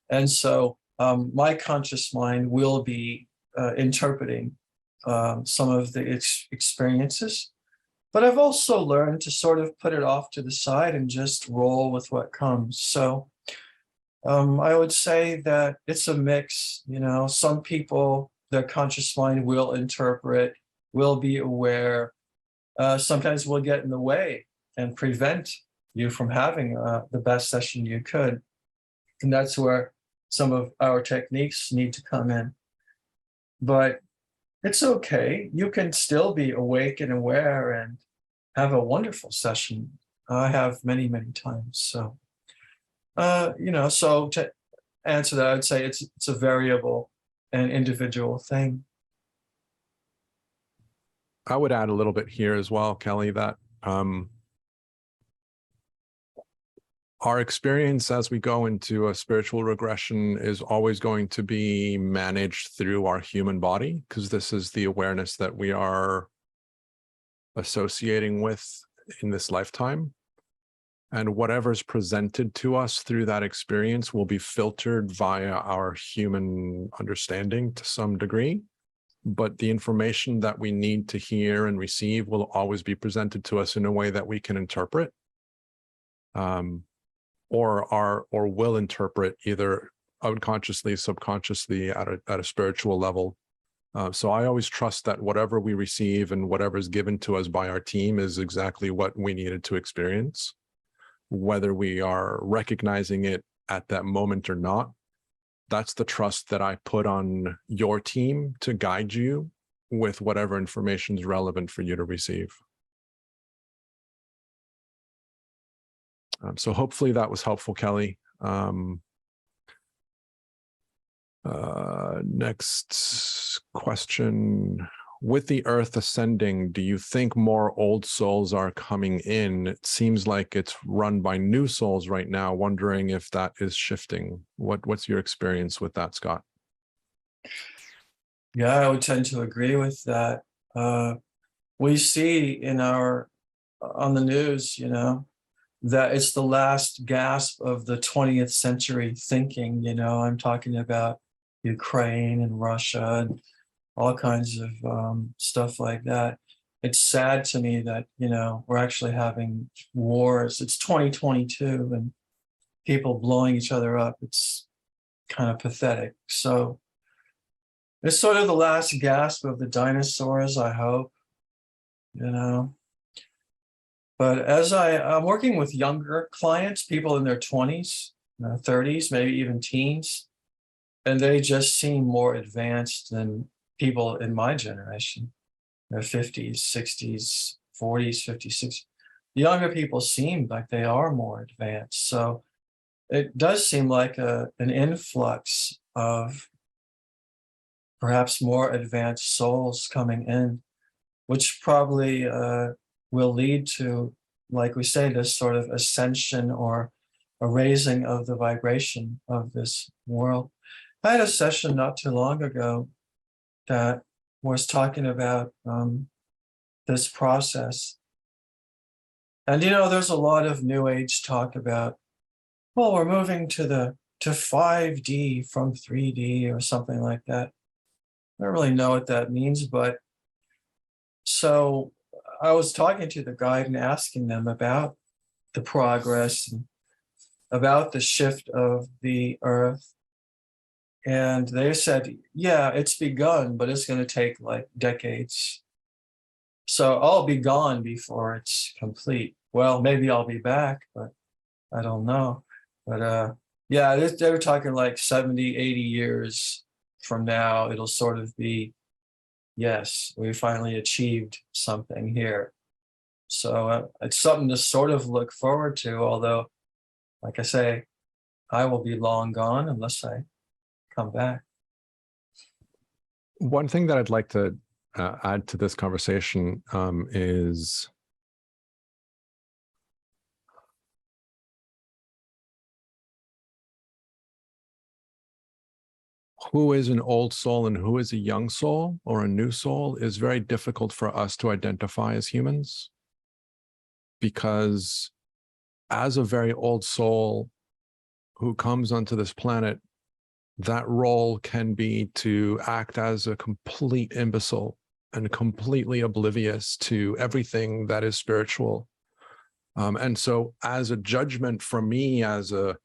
And so my conscious mind will be interpreting some of the experiences. But I've also learned to sort of put it off to the side and just roll with what comes. So I would say that it's a mix. Some people, their conscious mind will interpret, will be aware, sometimes will get in the way and prevent you from having the best session you could. And that's where some of our techniques need to come in. But it's okay. You can still be awake and aware and have a wonderful session. I have many, many times. So, so to answer that, I would say it's a variable and individual thing.
I would add a little bit here as well, Kelly, that our experience as we go into a spiritual regression is always going to be managed through our human body, because this is the awareness that we are associating with in this lifetime. And whatever's presented to us through that experience will be filtered via our human understanding to some degree. But the information that we need to hear and receive will always be presented to us in a way that we can interpret. Or will interpret either unconsciously, subconsciously at a spiritual level. So I always trust that whatever we receive and whatever is given to us by our team is exactly what we needed to experience, whether we are recognizing it at that moment or not. That's the trust that I put on your team to guide you with whatever information is relevant for you to receive. So hopefully that was helpful, Kelly. Next question. With the Earth ascending, do you think more old souls are coming in? It seems like it's run by new souls right now. Wondering if that is shifting. What's your experience with that, Scott?
Yeah, I would tend to agree with that. We see on the news, that it's the last gasp of the 20th century thinking. I'm talking about Ukraine and Russia and all kinds of stuff like that. It's sad to me that, we're actually having wars. It's 2022 and people blowing each other up. It's kind of pathetic. So it's sort of the last gasp of the dinosaurs, I hope, But as I'm working with younger clients, people in their 20s, 30s, maybe even teens, and they just seem more advanced than people in my generation, their 50s, 60s, 40s, 50s, 60s. The younger people seem like they are more advanced. So it does seem like an influx of perhaps more advanced souls coming in, which probably will lead to, like we say, this sort of ascension or a raising of the vibration of this world. I had a session not too long ago that was talking about this process. And there's a lot of new age talk about, well, we're moving to 5D from 3D or something like that. I don't really know what that means, but so I was talking to the guide and asking them about the progress and about the shift of the Earth. And they said, yeah, it's begun, but it's going to take like decades. So I'll be gone before it's complete. Well, maybe I'll be back, but I don't know. But yeah, they were talking like 70, 80 years from now, it'll sort of be, yes, we finally achieved something here. So it's something to sort of look forward to, although, like I say, I will be long gone unless I come back.
One thing that I'd like to add to this conversation is who is an old soul and who is a young soul or a new soul is very difficult for us to identify as humans, because as a very old soul who comes onto this planet, that role can be to act as a complete imbecile and completely oblivious to everything that is spiritual. And so as a judgment from me as a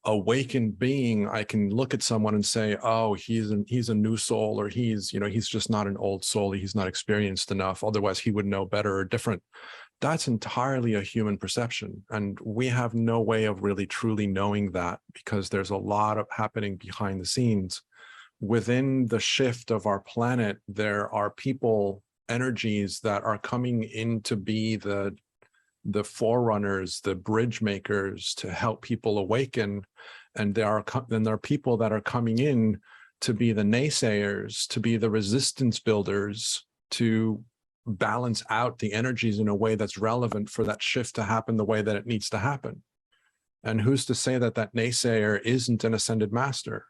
awakened being, I can look at someone and say, oh, he's a new soul, or he's just not an old soul. He's not experienced enough. Otherwise he would know better or different. That's entirely a human perception. And we have no way of really truly knowing that, because there's a lot of happening behind the scenes. Within the shift of our planet, there are people, energies that are coming in to be the forerunners, the bridge makers, to help people awaken. And there are people that are coming in to be the naysayers, to be the resistance builders, to balance out the energies in a way that's relevant for that shift to happen the way that it needs to happen. And who's to say that that naysayer isn't an ascended master?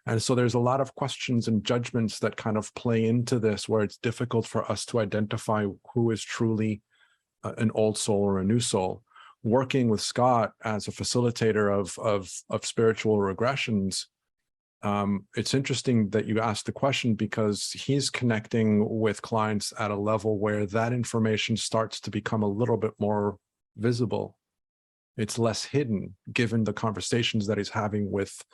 And so there's a lot of questions and judgments that kind of play into this, where it's difficult for us to identify who is truly an old soul or a new soul. Working with Scott as a facilitator of spiritual regressions, it's interesting that you asked the question, because he's connecting with clients at a level where that information starts to become a little bit more visible. It's less hidden, given the conversations that he's having with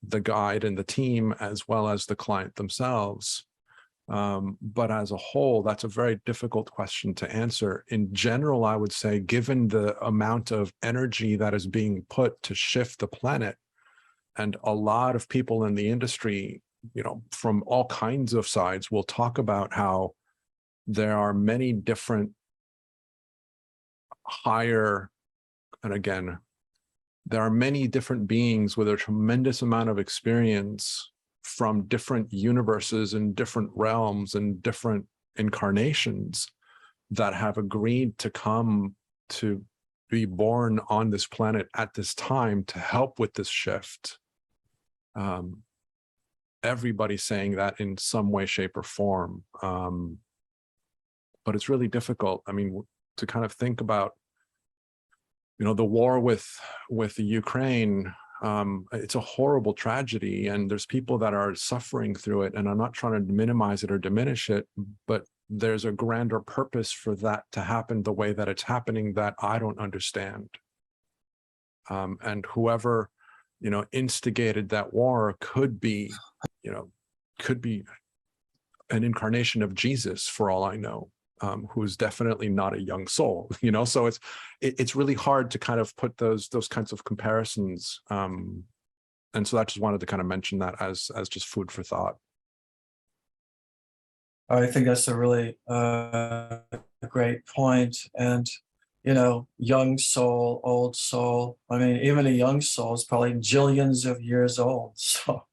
the guide and the team, as well as the client themselves. But as a whole, that's a very difficult question to answer. In general, I would say, given the amount of energy that is being put to shift the planet, and a lot of people in the industry, you know, from all kinds of sides, will talk about how there are many different higher, and again, there are many different beings with a tremendous amount of experience from different universes and different realms and different incarnations that have agreed to come to be born on this planet at this time to help with this shift. Everybody's saying that in some way, shape, or form. But it's really difficult. I mean, to kind of think about, you know, the war with the Ukraine, it's a horrible tragedy, and there's people that are suffering through it, and I'm not trying to minimize it or diminish it, but there's a grander purpose for that to happen the way that it's happening that I don't understand. And whoever, you know, instigated that war could be, you know, could be an incarnation of Jesus for all I know. Who's definitely not a young soul, you know. So it's really hard to kind of put those kinds of comparisons. And so I just wanted to kind of mention that as just food for thought.
I think that's a really great point. And, you know, young soul, old soul. I mean, even a young soul is probably jillions of years old. So,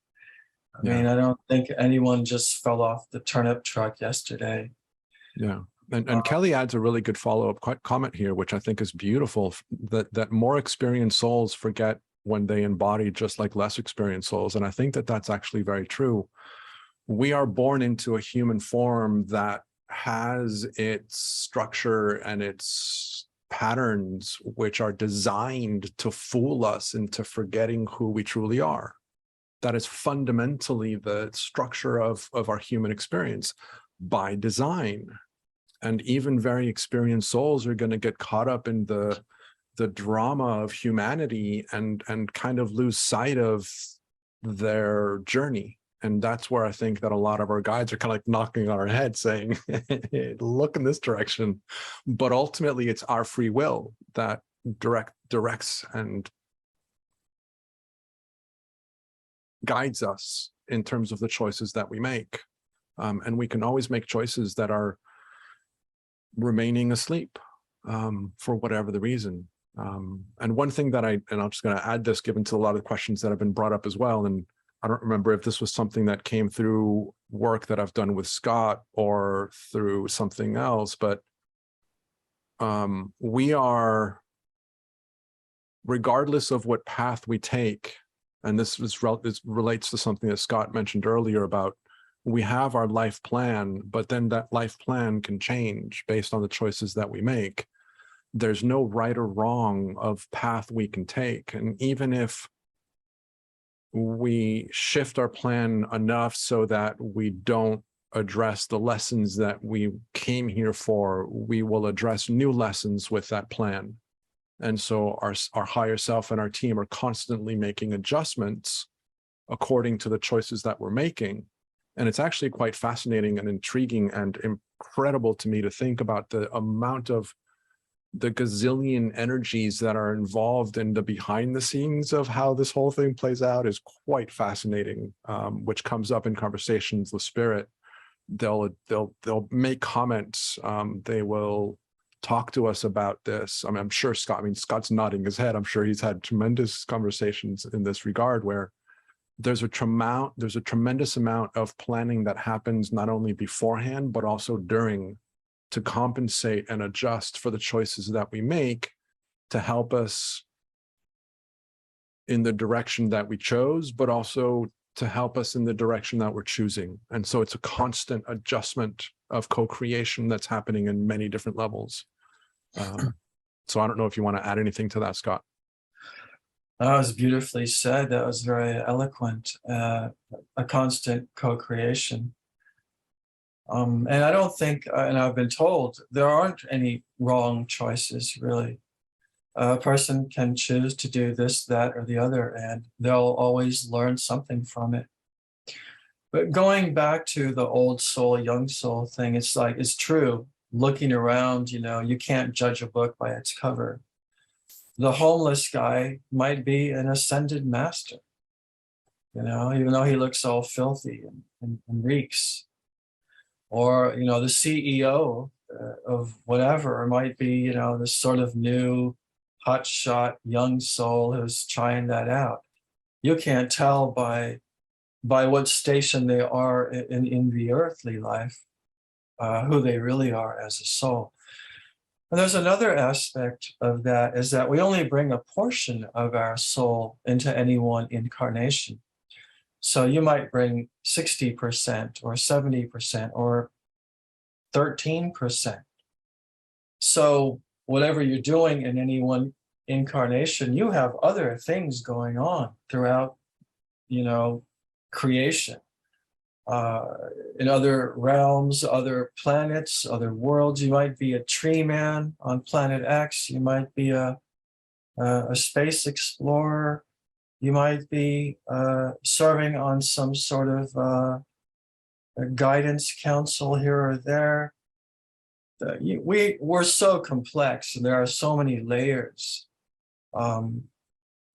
I mean, I don't think anyone just fell off the turnip truck yesterday.
Yeah. And Kelly adds a really good follow-up comment here, which I think is beautiful, that more experienced souls forget when they embody, just like less experienced souls. And I think that that's actually very true. We are born into a human form that has its structure and its patterns, which are designed to fool us into forgetting who we truly are. That is fundamentally the structure of our human experience by design. And even very experienced souls are going to get caught up in the drama of humanity and kind of lose sight of their journey. And that's where I think that a lot of our guides are kind of like knocking on our head saying, look in this direction. But ultimately, it's our free will that directs and guides us in terms of the choices that we make. And we can always make choices that are remaining asleep for whatever the reason. And one thing that I'm just going to add this, given to a lot of the questions that have been brought up as well, and I don't remember if this was something that came through work that I've done with Scott or through something else, but we are, regardless of what path we take, and this relates to something that Scott mentioned earlier about, we have our life plan, but then that life plan can change based on the choices that we make. There's no right or wrong of path we can take. And even if we shift our plan enough so that we don't address the lessons that we came here for, we will address new lessons with that plan. And so our higher self and our team are constantly making adjustments according to the choices that we're making. And it's actually quite fascinating and intriguing and incredible to me to think about the amount of the gazillion energies that are involved in the behind the scenes of how this whole thing plays out is quite fascinating, which comes up in conversations with spirit. They'll make comments. They will talk to us about this. I mean, I'm sure Scott's nodding his head. I'm sure he's had tremendous conversations in this regard where there's a tremendous amount of planning that happens not only beforehand, but also during to compensate and adjust for the choices that we make to help us in the direction that we chose, but also to help us in the direction that we're choosing. And so it's a constant adjustment of co-creation that's happening in many different levels. So I don't know if you want to add anything to that, Scott.
That was beautifully said. That was very eloquent. A constant co-creation. And I don't think, and I've been told, there aren't any wrong choices, really. A person can choose to do this, that, or the other, and they'll always learn something from it. But going back to the old soul, young soul thing, it's like, it's true. Looking around, you know, you can't judge a book by its cover. The homeless guy might be an ascended master, you know, even though he looks all filthy and reeks. Or, you know, the CEO of whatever might be, you know, this sort of new hotshot young soul who's trying that out. You can't tell by what station they are in the earthly life, who they really are as a soul. And there's another aspect of that, is that we only bring a portion of our soul into any one incarnation. So you might bring 60% or 70% or 13%. So whatever you're doing in any one incarnation, you have other things going on throughout, you know, creation. In other realms, other planets, other worlds. You might be a tree man on planet X. You might be a space explorer. You might be serving on some sort of a guidance council here or there. We're so complex, and there are so many layers.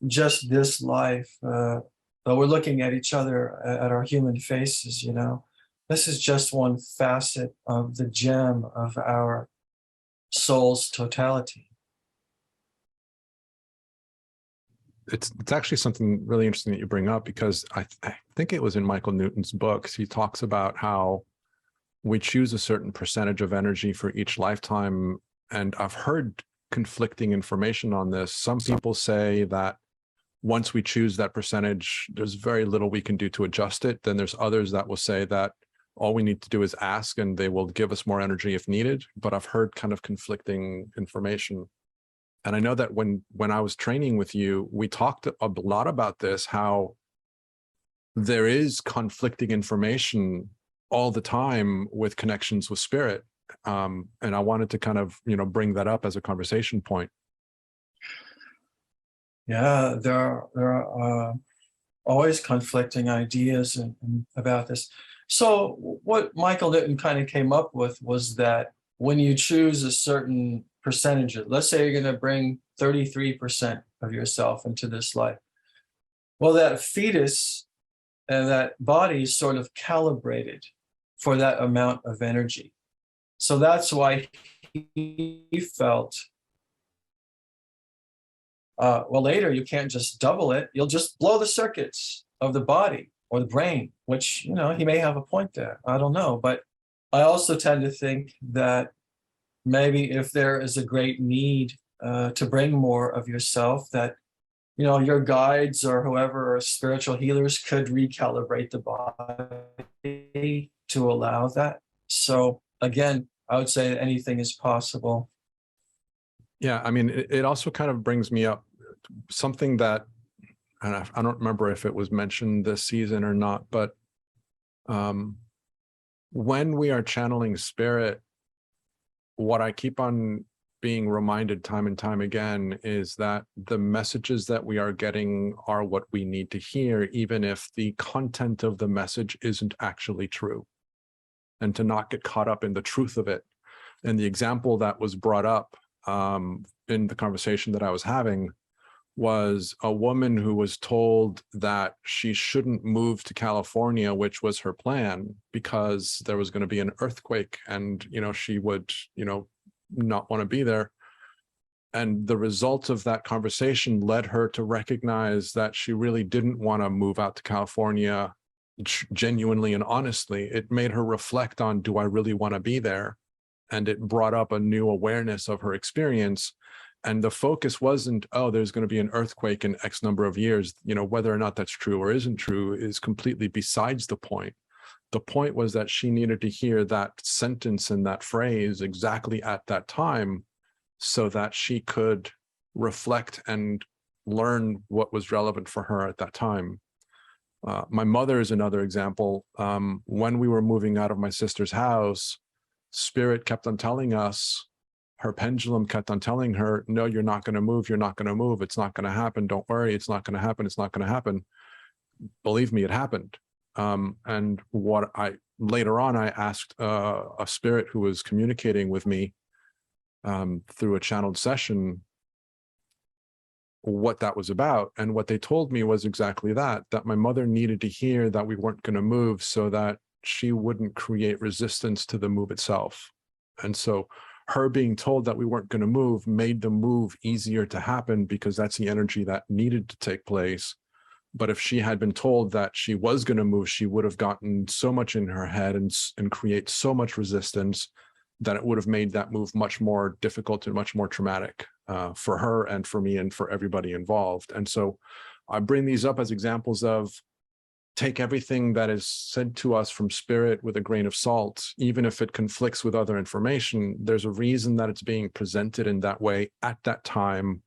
Just this life, though we're looking at each other, at our human faces, you know, this is just one facet of the gem of our soul's totality.
It's actually something really interesting that you bring up, because I think it was in Michael Newton's books. He talks about how we choose a certain percentage of energy for each lifetime. And I've heard conflicting information on this. Some people say that once we choose that percentage, there's very little we can do to adjust it. Then there's others that will say that all we need to do is ask and they will give us more energy if needed. But I've heard kind of conflicting information. And I know that when I was training with you, we talked a lot about this, how there is conflicting information all the time with connections with spirit. And I wanted to kind of, you know, bring that up as a conversation point.
Yeah, there are always conflicting ideas about this. So what Michael Newton kind of came up with was that when you choose a certain percentage, let's say you're going to bring 33% of yourself into this life, well, that fetus and that body is sort of calibrated for that amount of energy. So that's why he felt, well, later you can't just double it. You'll just blow the circuits of the body or the brain, which, you know, he may have a point there. I don't know. But I also tend to think that maybe if there is a great need to bring more of yourself, that, you know, your guides or whoever, or spiritual healers, could recalibrate the body to allow that. So again, I would say that anything is possible.
Yeah, I mean, it also kind of brings me up something that, and I don't remember if it was mentioned this season or not, but when we are channeling spirit, what I keep on being reminded time and time again is that the messages that we are getting are what we need to hear, even if the content of the message isn't actually true, and to not get caught up in the truth of it. And the example that was brought up in the conversation that I was having was a woman who was told that she shouldn't move to California, which was her plan, because there was going to be an earthquake and, you know, she would, you know, not want to be there. And the result of that conversation led her to recognize that she really didn't want to move out to California genuinely and honestly. It made her reflect on, do I really want to be there? and it brought up a new awareness of her experience. And the focus wasn't, oh, there's going to be an earthquake in X number of years. You know, whether or not that's true or isn't true is completely besides the point. The point was that she needed to hear that sentence and that phrase exactly at that time so that she could reflect and learn what was relevant for her at that time. My mother is another example. When we were moving out of my sister's house, Spirit kept on telling us, her pendulum kept on telling her, no, you're not going to move. You're not going to move. It's not going to happen. Don't worry. It's not going to happen. It's not going to happen. Believe me, it happened. And later on, I asked a spirit who was communicating with me through a channeled session what that was about. And what they told me was exactly that my mother needed to hear that we weren't going to move so that she wouldn't create resistance to the move itself. And so her being told that we weren't going to move made the move easier to happen because that's the energy that needed to take place. But if she had been told that she was going to move, she would have gotten so much in her head and create so much resistance that it would have made that move much more difficult and much more traumatic for her and for me and for everybody involved. And so I bring these up as examples of take everything that is said to us from Spirit with a grain of salt, even if it conflicts with other information. There's a reason that it's being presented in that way at that time.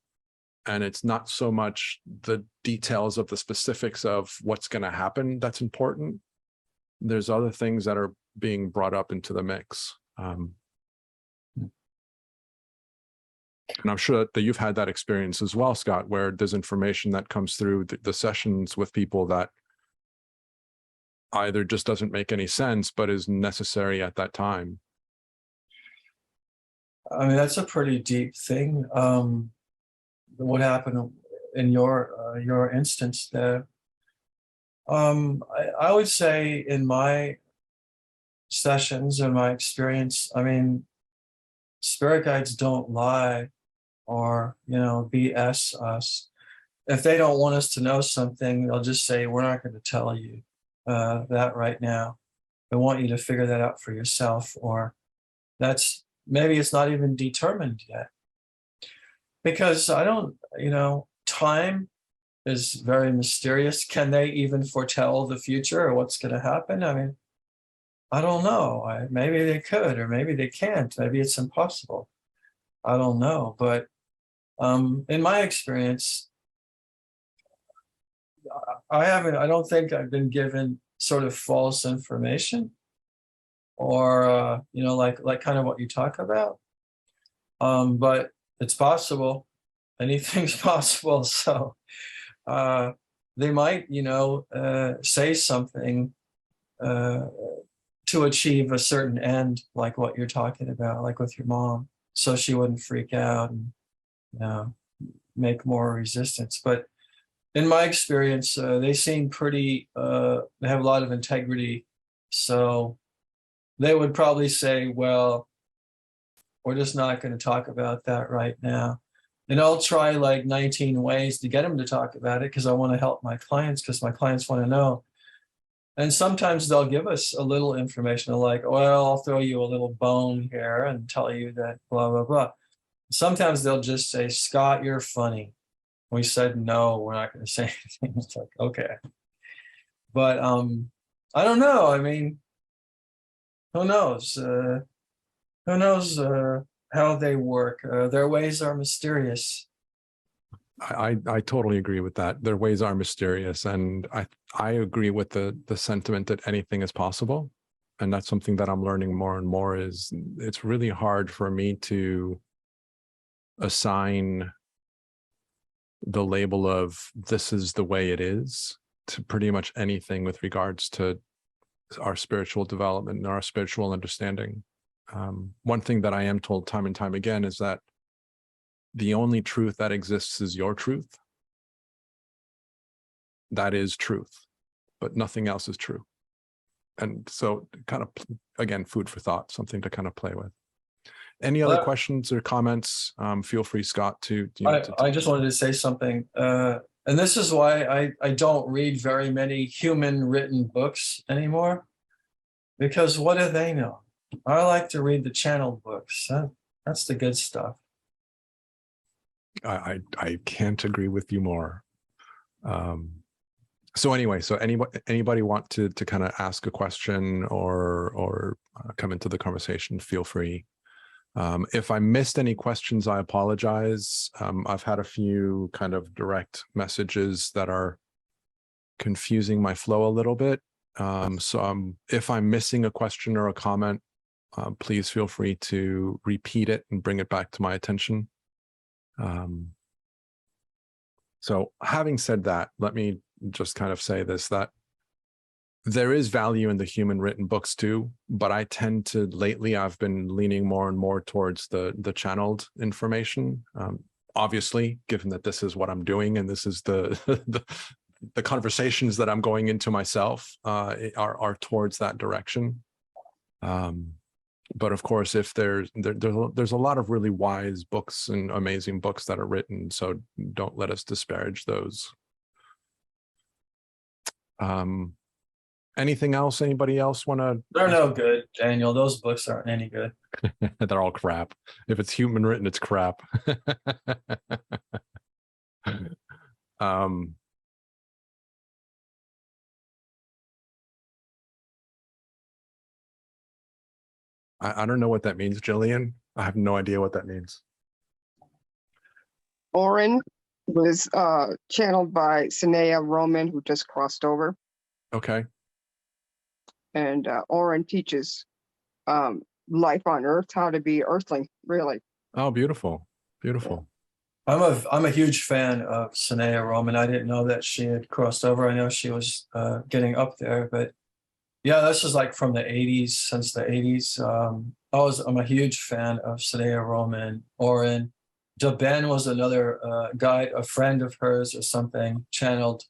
And it's not so much the details of the specifics of what's going to happen that's important. There's other things that are being brought up into the mix. And I'm sure that you've had that experience as well, Scott, where there's information that comes through the sessions with people that either just doesn't make any sense, but is necessary at that time.
I mean, that's a pretty deep thing. What happened in your instance there? I would say in my sessions and my experience, I mean, spirit guides don't lie or, BS us. If they don't want us to know something, they'll just say, we're not going to tell you that right now. They want you to figure that out for yourself, or maybe it's not even determined yet. Because time is very mysterious. Can they even foretell the future or what's going to happen? I mean, I don't know. Maybe they could, or maybe they can't. Maybe it's impossible. I don't know. But in my experience, I don't think I've been given sort of false information or, like kind of what you talk about. But it's possible. Anything's possible. So they might, say something to achieve a certain end, like what you're talking about, like with your mom, so she wouldn't freak out and make more resistance. But in my experience, they seem pretty, they have a lot of integrity. So they would probably say, well, we're just not going to talk about that right now. And I'll try like 19 ways to get them to talk about it because I want to help my clients, because my clients want to know. And sometimes they'll give us a little information, like, well, I'll throw you a little bone here and tell you that blah, blah, blah. Sometimes they'll just say, Scott, you're funny. We said, no, we're not going to say anything. It's like, okay. But I don't know. I mean, who knows? Who knows how they work? Their ways are mysterious.
I totally agree with that. Their ways are mysterious. And I agree with the sentiment that anything is possible. And that's something that I'm learning more and more is it's really hard for me to assign the label of this is the way it is to pretty much anything with regards to our spiritual development and our spiritual understanding. One thing that I am told time and time again is that the only truth that exists is your truth. That is truth, but nothing else is true. And so kind of, again, food for thought, something to kind of play with. Any other questions or comments? Feel free, Scott, to
I just wanted to say something. And this is why I don't read very many human written books anymore, because what do they know? I like to read the channeled books. That's the good stuff.
I can't agree with you more. So anyway, so anybody want to kind of ask a question or come into the conversation, feel free. If I missed any questions, I apologize. I've had a few kind of direct messages that are confusing my flow a little bit. So if I'm missing a question or a comment, please feel free to repeat it and bring it back to my attention. So having said that, let me just kind of say this, that there is value in the human written books too, but I tend to, lately, I've been leaning more and more towards the channeled information. Obviously, given that this is what I'm doing and this is the the conversations that I'm going into myself are towards that direction. But of course, if there's a lot of really wise books and amazing books that are written, so don't let us disparage those. Anything else? Anybody else want to?
They're no good, Daniel. Those books aren't any good.
They're all crap. If it's human written, it's crap. I don't know what that means, Jillian. I have no idea what that means.
Oren was channeled by Sanea Roman, who just crossed over.
Okay.
And Oren teaches life on Earth, how to be earthling, really.
Oh, beautiful. Beautiful.
I'm a huge fan of Sanea Roman. I didn't know that she had crossed over. I know she was getting up there, but yeah, this is like from the 80s, since the 80s. I'm a huge fan of Sanea Roman. Oren DeBen was another guy, a friend of hers or something, channeled.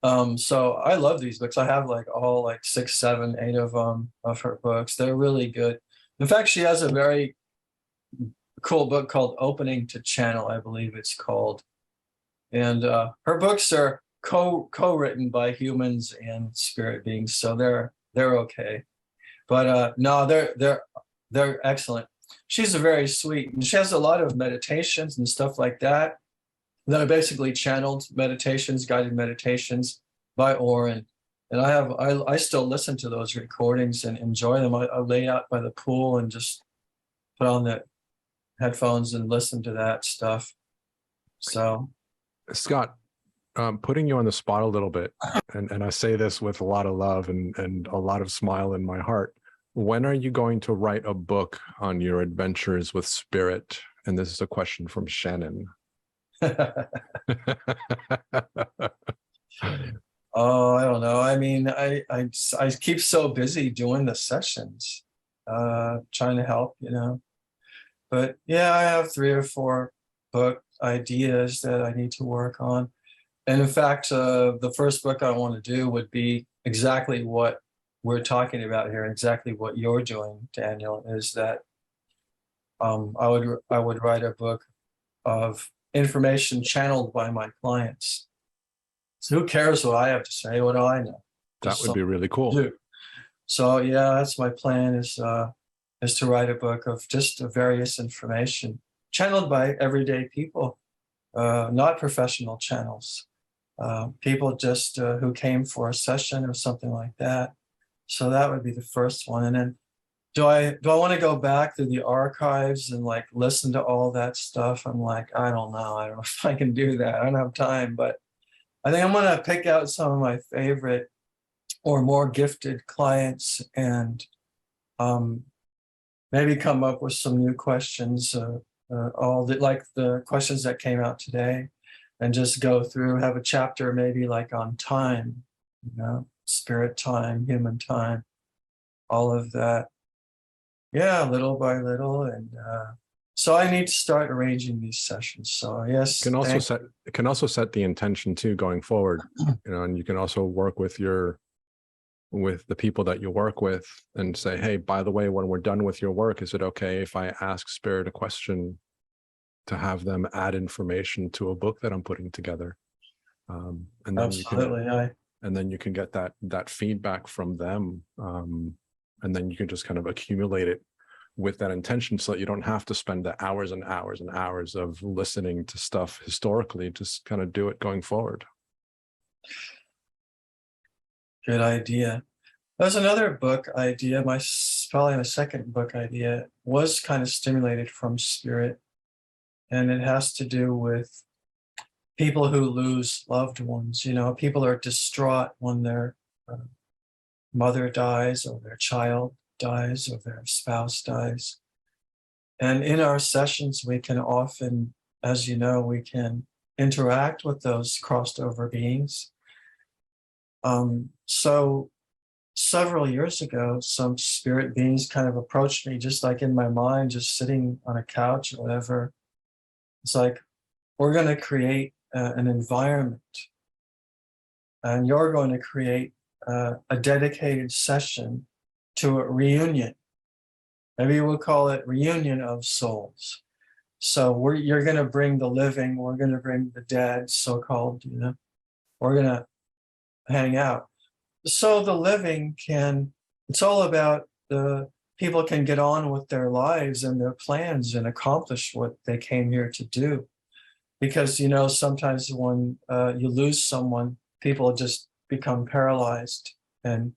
So I love these books. I have like all like 6, 7, 8 of them, of her books. They're really good. In fact, she has a very cool book called Opening to Channel, I believe it's called. And her books are co-written by humans and spirit beings, so they're okay. But no, they're excellent. She's a very sweet, and she has a lot of meditations and stuff like that are basically channeled meditations, guided meditations by Oren. And I still listen to those recordings and enjoy them. I lay out by the pool and just put on the headphones and listen to that stuff. So,
Scott, putting you on the spot a little bit, and I say this with a lot of love and a lot of smile in my heart. When are you going to write a book on your adventures with spirit? And this is a question from Shannon.
oh, I don't know. I mean, I keep so busy doing the sessions, trying to help, But yeah, I have 3 or 4 book ideas that I need to work on. And in fact, the first book I want to do would be exactly what we're talking about here, and exactly what you're doing, Daniel, is that I would write a book of information channeled by my clients. So who cares what I have to say? What do I know?
That would be really cool.
So yeah, that's my plan, is to write a book of just various information channeled by everyday people, not professional channels. People just who came for a session or something like that. So that would be the first one. And then do I want to go back through the archives and like listen to all that stuff? I'm like, I don't know if I can do that. I don't have time, but I think I'm going to pick out some of my favorite or more gifted clients and maybe come up with some new questions, like the questions that came out today, and just go through, have a chapter maybe like on time, spirit time, human time, all of that. Yeah, little by little. And so I need to start arranging these sessions. So yes.
It can also set the intention too going forward, and you can also work with the people that you work with and say, hey, by the way, when we're done with your work, is it okay if I ask spirit a question to have them add information to a book that I'm putting together? And then
absolutely.
and then you can get that feedback from them, and then you can just kind of accumulate it with that intention so that you don't have to spend the hours and hours and hours of listening to stuff historically. Just kind of do it going forward.
Good idea. There's another book idea. Probably my second book idea was kind of stimulated from spirit, and it has to do with people who lose loved ones. You know, people are distraught when their mother dies, or their child dies, or their spouse dies. And in our sessions, we can often, as you know, we can interact with those crossed over beings. So several years ago, some spirit beings kind of approached me, just like in my mind, just sitting on a couch or whatever. It's like, we're going to create an environment, and you're going to create a dedicated session to a reunion. Maybe we'll call it reunion of souls. So you're going to bring the living, we're going to bring the dead, so-called, you know, we're going to hang out. So the living can, it's all about the people can get on with their lives and their plans and accomplish what they came here to do. Because, you know, sometimes when you lose someone, people just become paralyzed and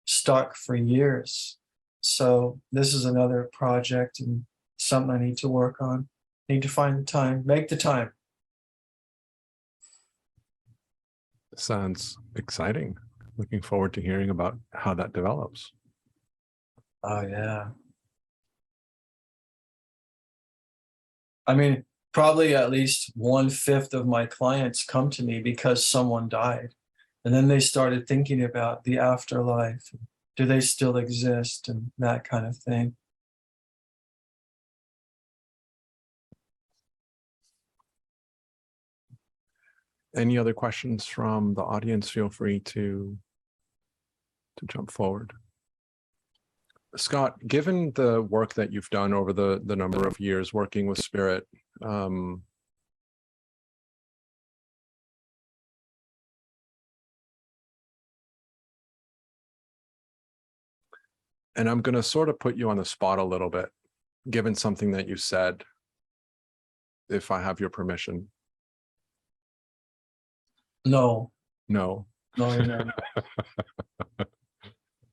stuck for years. So this is another project and something I need to work on. Need to find the time, make the time.
Sounds exciting. Looking forward to hearing about how that develops.
Oh, yeah. I mean, probably at least 1/5 of my clients come to me because someone died. And then they started thinking about the afterlife. Do they still exist? And that kind of thing.
Any other questions from the audience? Feel free to jump forward. Scott, given the work that you've done over the number of years working with spirit, and I'm going to sort of put you on the spot a little bit, given something that you said, if I have your permission.
No.
No.
No.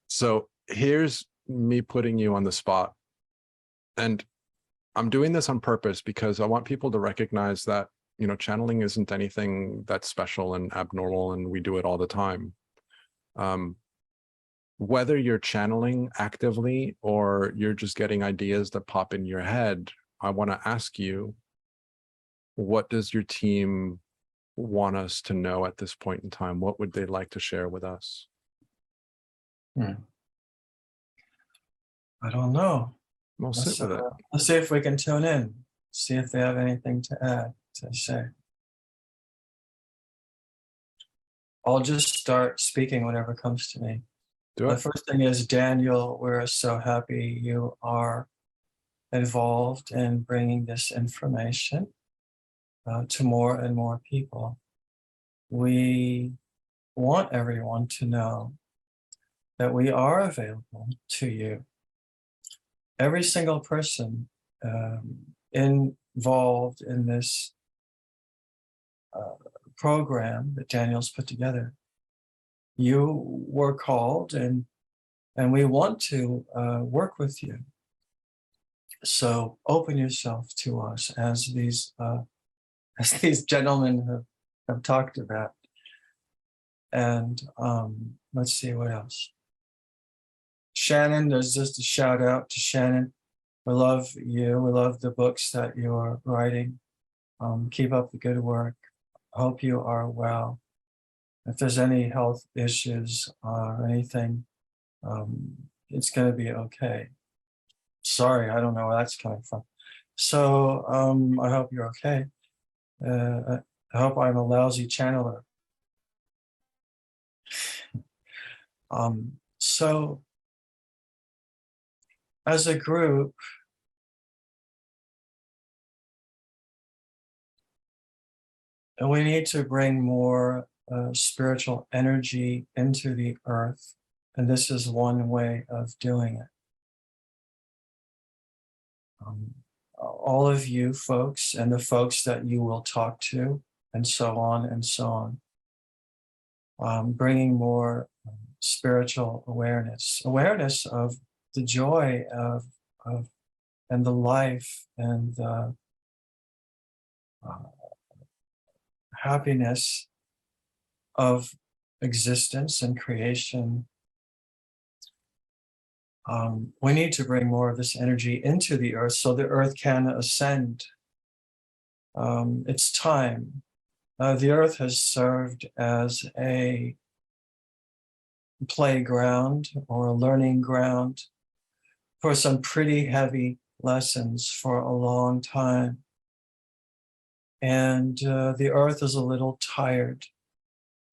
So here's me putting you on the spot. And I'm doing this on purpose because I want people to recognize that, you know, channeling isn't anything that's special and abnormal, and we do it all the time. Whether you're channeling actively or you're just getting ideas that pop in your head, I want to ask you, what does your team want us to know at this point in time? What would they like to share with us?
I don't know.
We'll sit with it.
Let's see if we can tune in, see if they have anything to add, to say. I'll just start speaking whatever comes to me.
Do
The
it.
first thing is, Daniel, we're so happy you are involved in bringing this information to more and more people. We want everyone to know that we are available to you. Every single person involved in this program that Daniel's put together, you were called, and we want to work with you. So open yourself to us, as these gentlemen have talked about. And let's see what else. Shannon, there's just a shout out to Shannon. We love you. We love the books that you're writing. Keep up the good work. Hope you are well. If there's any health issues or anything, it's going to be okay. Sorry, I don't know where that's coming from. So I hope you're okay. I hope I'm a lousy channeler. So as a group, we need to bring more spiritual energy into the earth. And this is one way of doing it. All of you folks and the folks that you will talk to, and so on and so on, bringing more spiritual awareness of the joy of and the life and the happiness of existence and creation. We need to bring more of this energy into the earth so the earth can ascend. It's time. The earth has served as a playground or a learning ground for some pretty heavy lessons for a long time. And the earth is a little tired.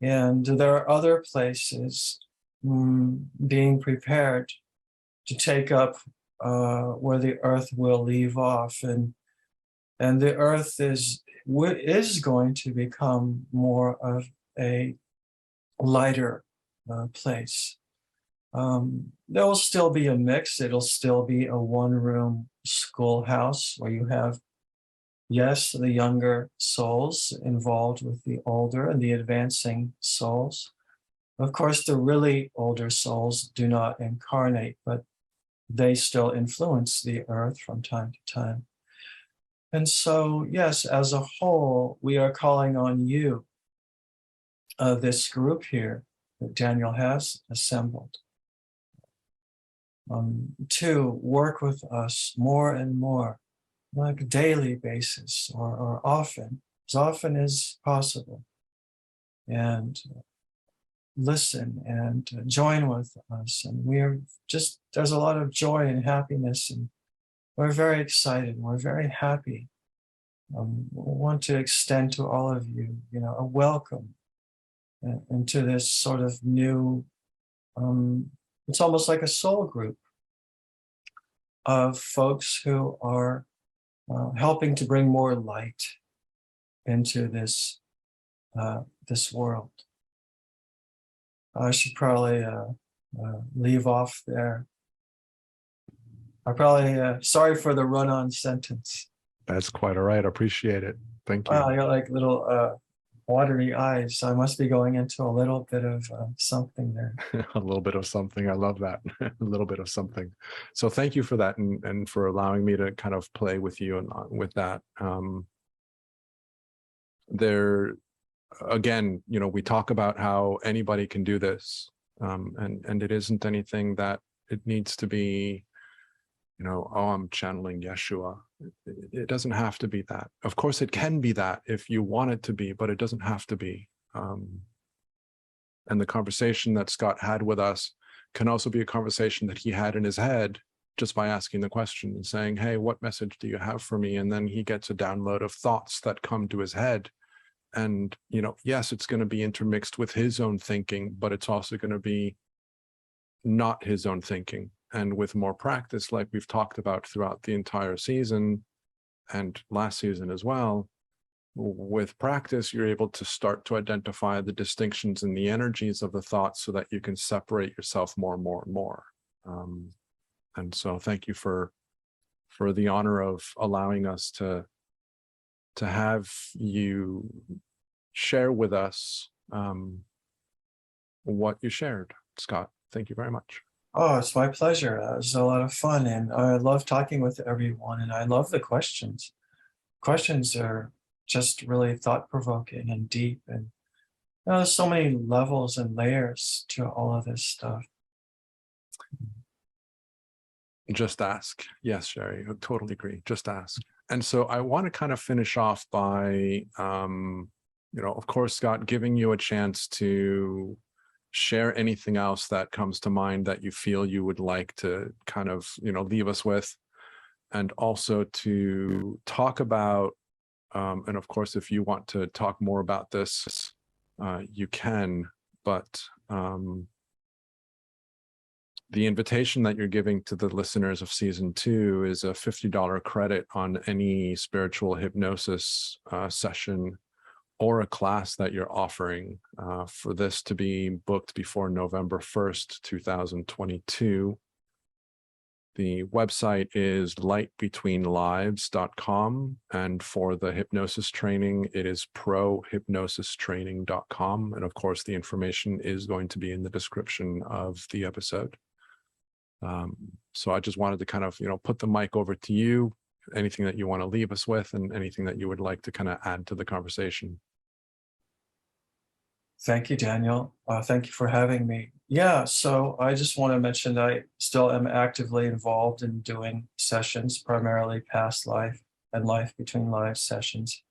And there are other places being prepared to take up where the earth will leave off. And the earth is going to become more of a lighter place. There will still be a mix. It'll still be a one-room schoolhouse where you have, yes, the younger souls involved with the older and the advancing souls. Of course, the really older souls do not incarnate, but they still influence the earth from time to time. And so, yes, as a whole, we are calling on you, this group here that Daniel has assembled, to work with us more and more, like a daily basis or often as possible, and listen and join with us. And there's a lot of joy and happiness, and we're very excited. We're very happy. We want to extend to all of you, a welcome into this sort of new, it's almost like a soul group of folks who are helping to bring more light into this world. I should probably leave off there. I probably, sorry for the run-on sentence.
That's quite all right. I appreciate it. Thank you.
Wow, I got like little watery eyes. I must be going into a little bit of something there.
A little bit of something. I love that. A little bit of something. So thank you for that, and for allowing me to kind of play with you and with that. There, again, we talk about how anybody can do this, and it isn't anything that it needs to be, oh, I'm channeling Yeshua. It doesn't have to be that. Of course, it can be that if you want it to be, but it doesn't have to be. And the conversation that Scott had with us can also be a conversation that he had in his head just by asking the question and saying, hey, what message do you have for me? And then he gets a download of thoughts that come to his head. And, yes, it's going to be intermixed with his own thinking, but it's also going to be not his own thinking. And with more practice, like we've talked about throughout the entire season and last season as well, with practice, you're able to start to identify the distinctions in the energies of the thoughts so that you can separate yourself more and more and more. And so thank you for the honor of allowing us to have you share with us what you shared, Scott. Thank you very much.
Oh, it's my pleasure. It was a lot of fun, and I love talking with everyone, and I love the questions. Questions are just really thought-provoking and deep, and there's so many levels and layers to all of this stuff.
Just ask. Yes, Sherry, I totally agree. Just ask. And so I want to kind of finish off by, of course, Scott, giving you a chance to share anything else that comes to mind that you feel you would like to kind of, leave us with, and also to talk about, and of course, if you want to talk more about this, you can, but the invitation that you're giving to the listeners of season 2 is a $50 credit on any spiritual hypnosis session, or a class that you're offering for this to be booked before November 1st, 2022. The website is lightbetweenlives.com, and for the hypnosis training, it is prohypnosistraining.com. And of course, the information is going to be in the description of the episode. So I just wanted to kind of, put the mic over to you, anything that you want to leave us with and anything that you would like to kind of add to the conversation.
Thank you, Daniel. Thank you for having me. Yeah, so I just want to mention that I still am actively involved in doing sessions, primarily past life and life between lives sessions.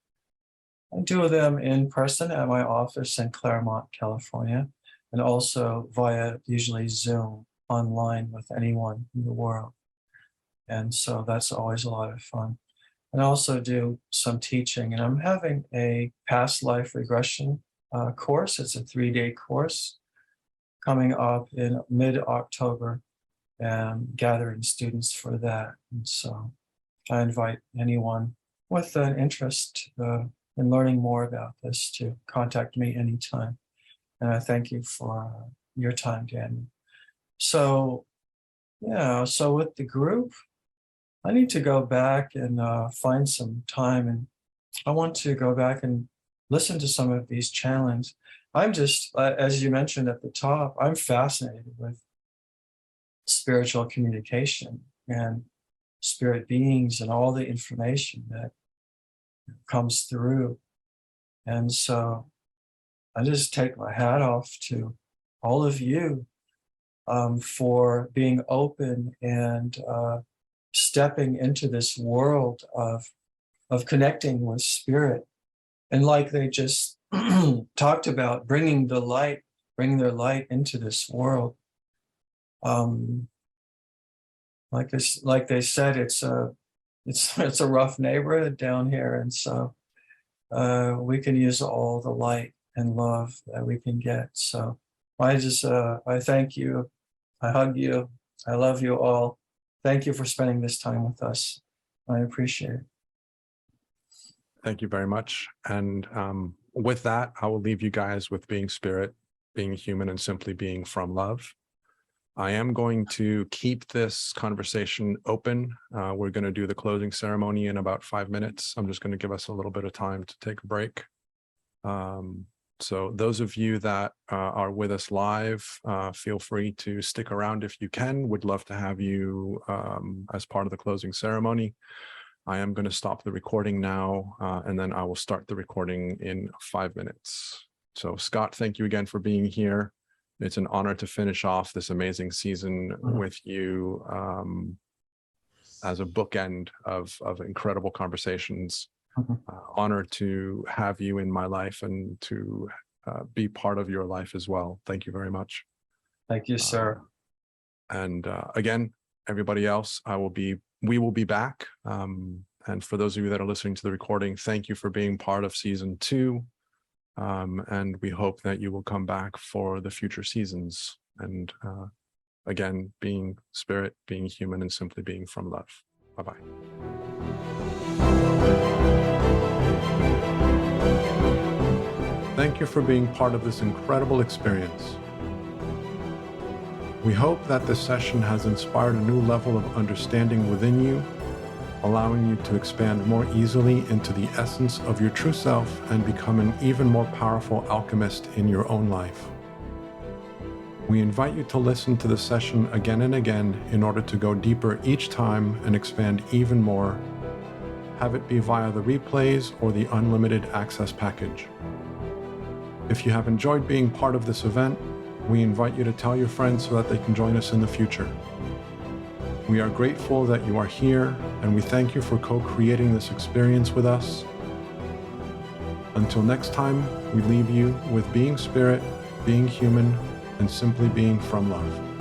I do them in person at my office in Claremont, California, and also via usually Zoom online with anyone in the world. And so that's always a lot of fun. And I also do some teaching, and I'm having a past life regression course. It's a 3-day course coming up in mid-October, and gathering students for that. And so I invite anyone with an interest in learning more about this to contact me anytime. And I thank you for your time, Daniel. So, yeah, so with the group, I need to go back and find some time, and I want to go back and listen to some of these channelings. I'm just, as you mentioned at the top, I'm fascinated with spiritual communication and spirit beings and all the information that comes through. And so I just take my hat off to all of you for being open and stepping into this world of connecting with spirit. And like they just talked about, bringing their light into this world. Like they said, it's a rough neighborhood down here, and so we can use all the light and love that we can get. So I thank you, I hug you, I love you all. Thank you for spending this time with us. I appreciate it.
Thank you very much. And with that, I will leave you guys with being spirit, being human, and simply being from love. I am going to keep this conversation open. We're going to do the closing ceremony in about 5 minutes. I'm just going to give us a little bit of time to take a break. So those of you that are with us live, feel free to stick around if you can. Would love to have you as part of the closing ceremony. I am going to stop the recording now, and then I will start the recording in 5 minutes. So Scott, thank you again for being here. It's an honor to finish off this amazing season with you as a bookend of incredible conversations. Honored to have you in my life and to be part of your life as well. Thank you very much.
Thank you, sir.
And again, everybody else, we will be back. And for those of you that are listening to the recording, thank you for being part of season 2. And we hope that you will come back for the future seasons. And again, being spirit, being human, and simply being from love. Bye-bye. Thank you for being part of this incredible experience. We hope that this session has inspired a new level of understanding within you, allowing you to expand more easily into the essence of your true self and become an even more powerful alchemist in your own life. We invite you to listen to the session again and again in order to go deeper each time and expand even more. Have it be via the replays or the unlimited access package. If you have enjoyed being part of this event, we invite you to tell your friends so that they can join us in the future. We are grateful that you are here, and we thank you for co-creating this experience with us. Until next time, we leave you with being spirit, being human, and simply being from love.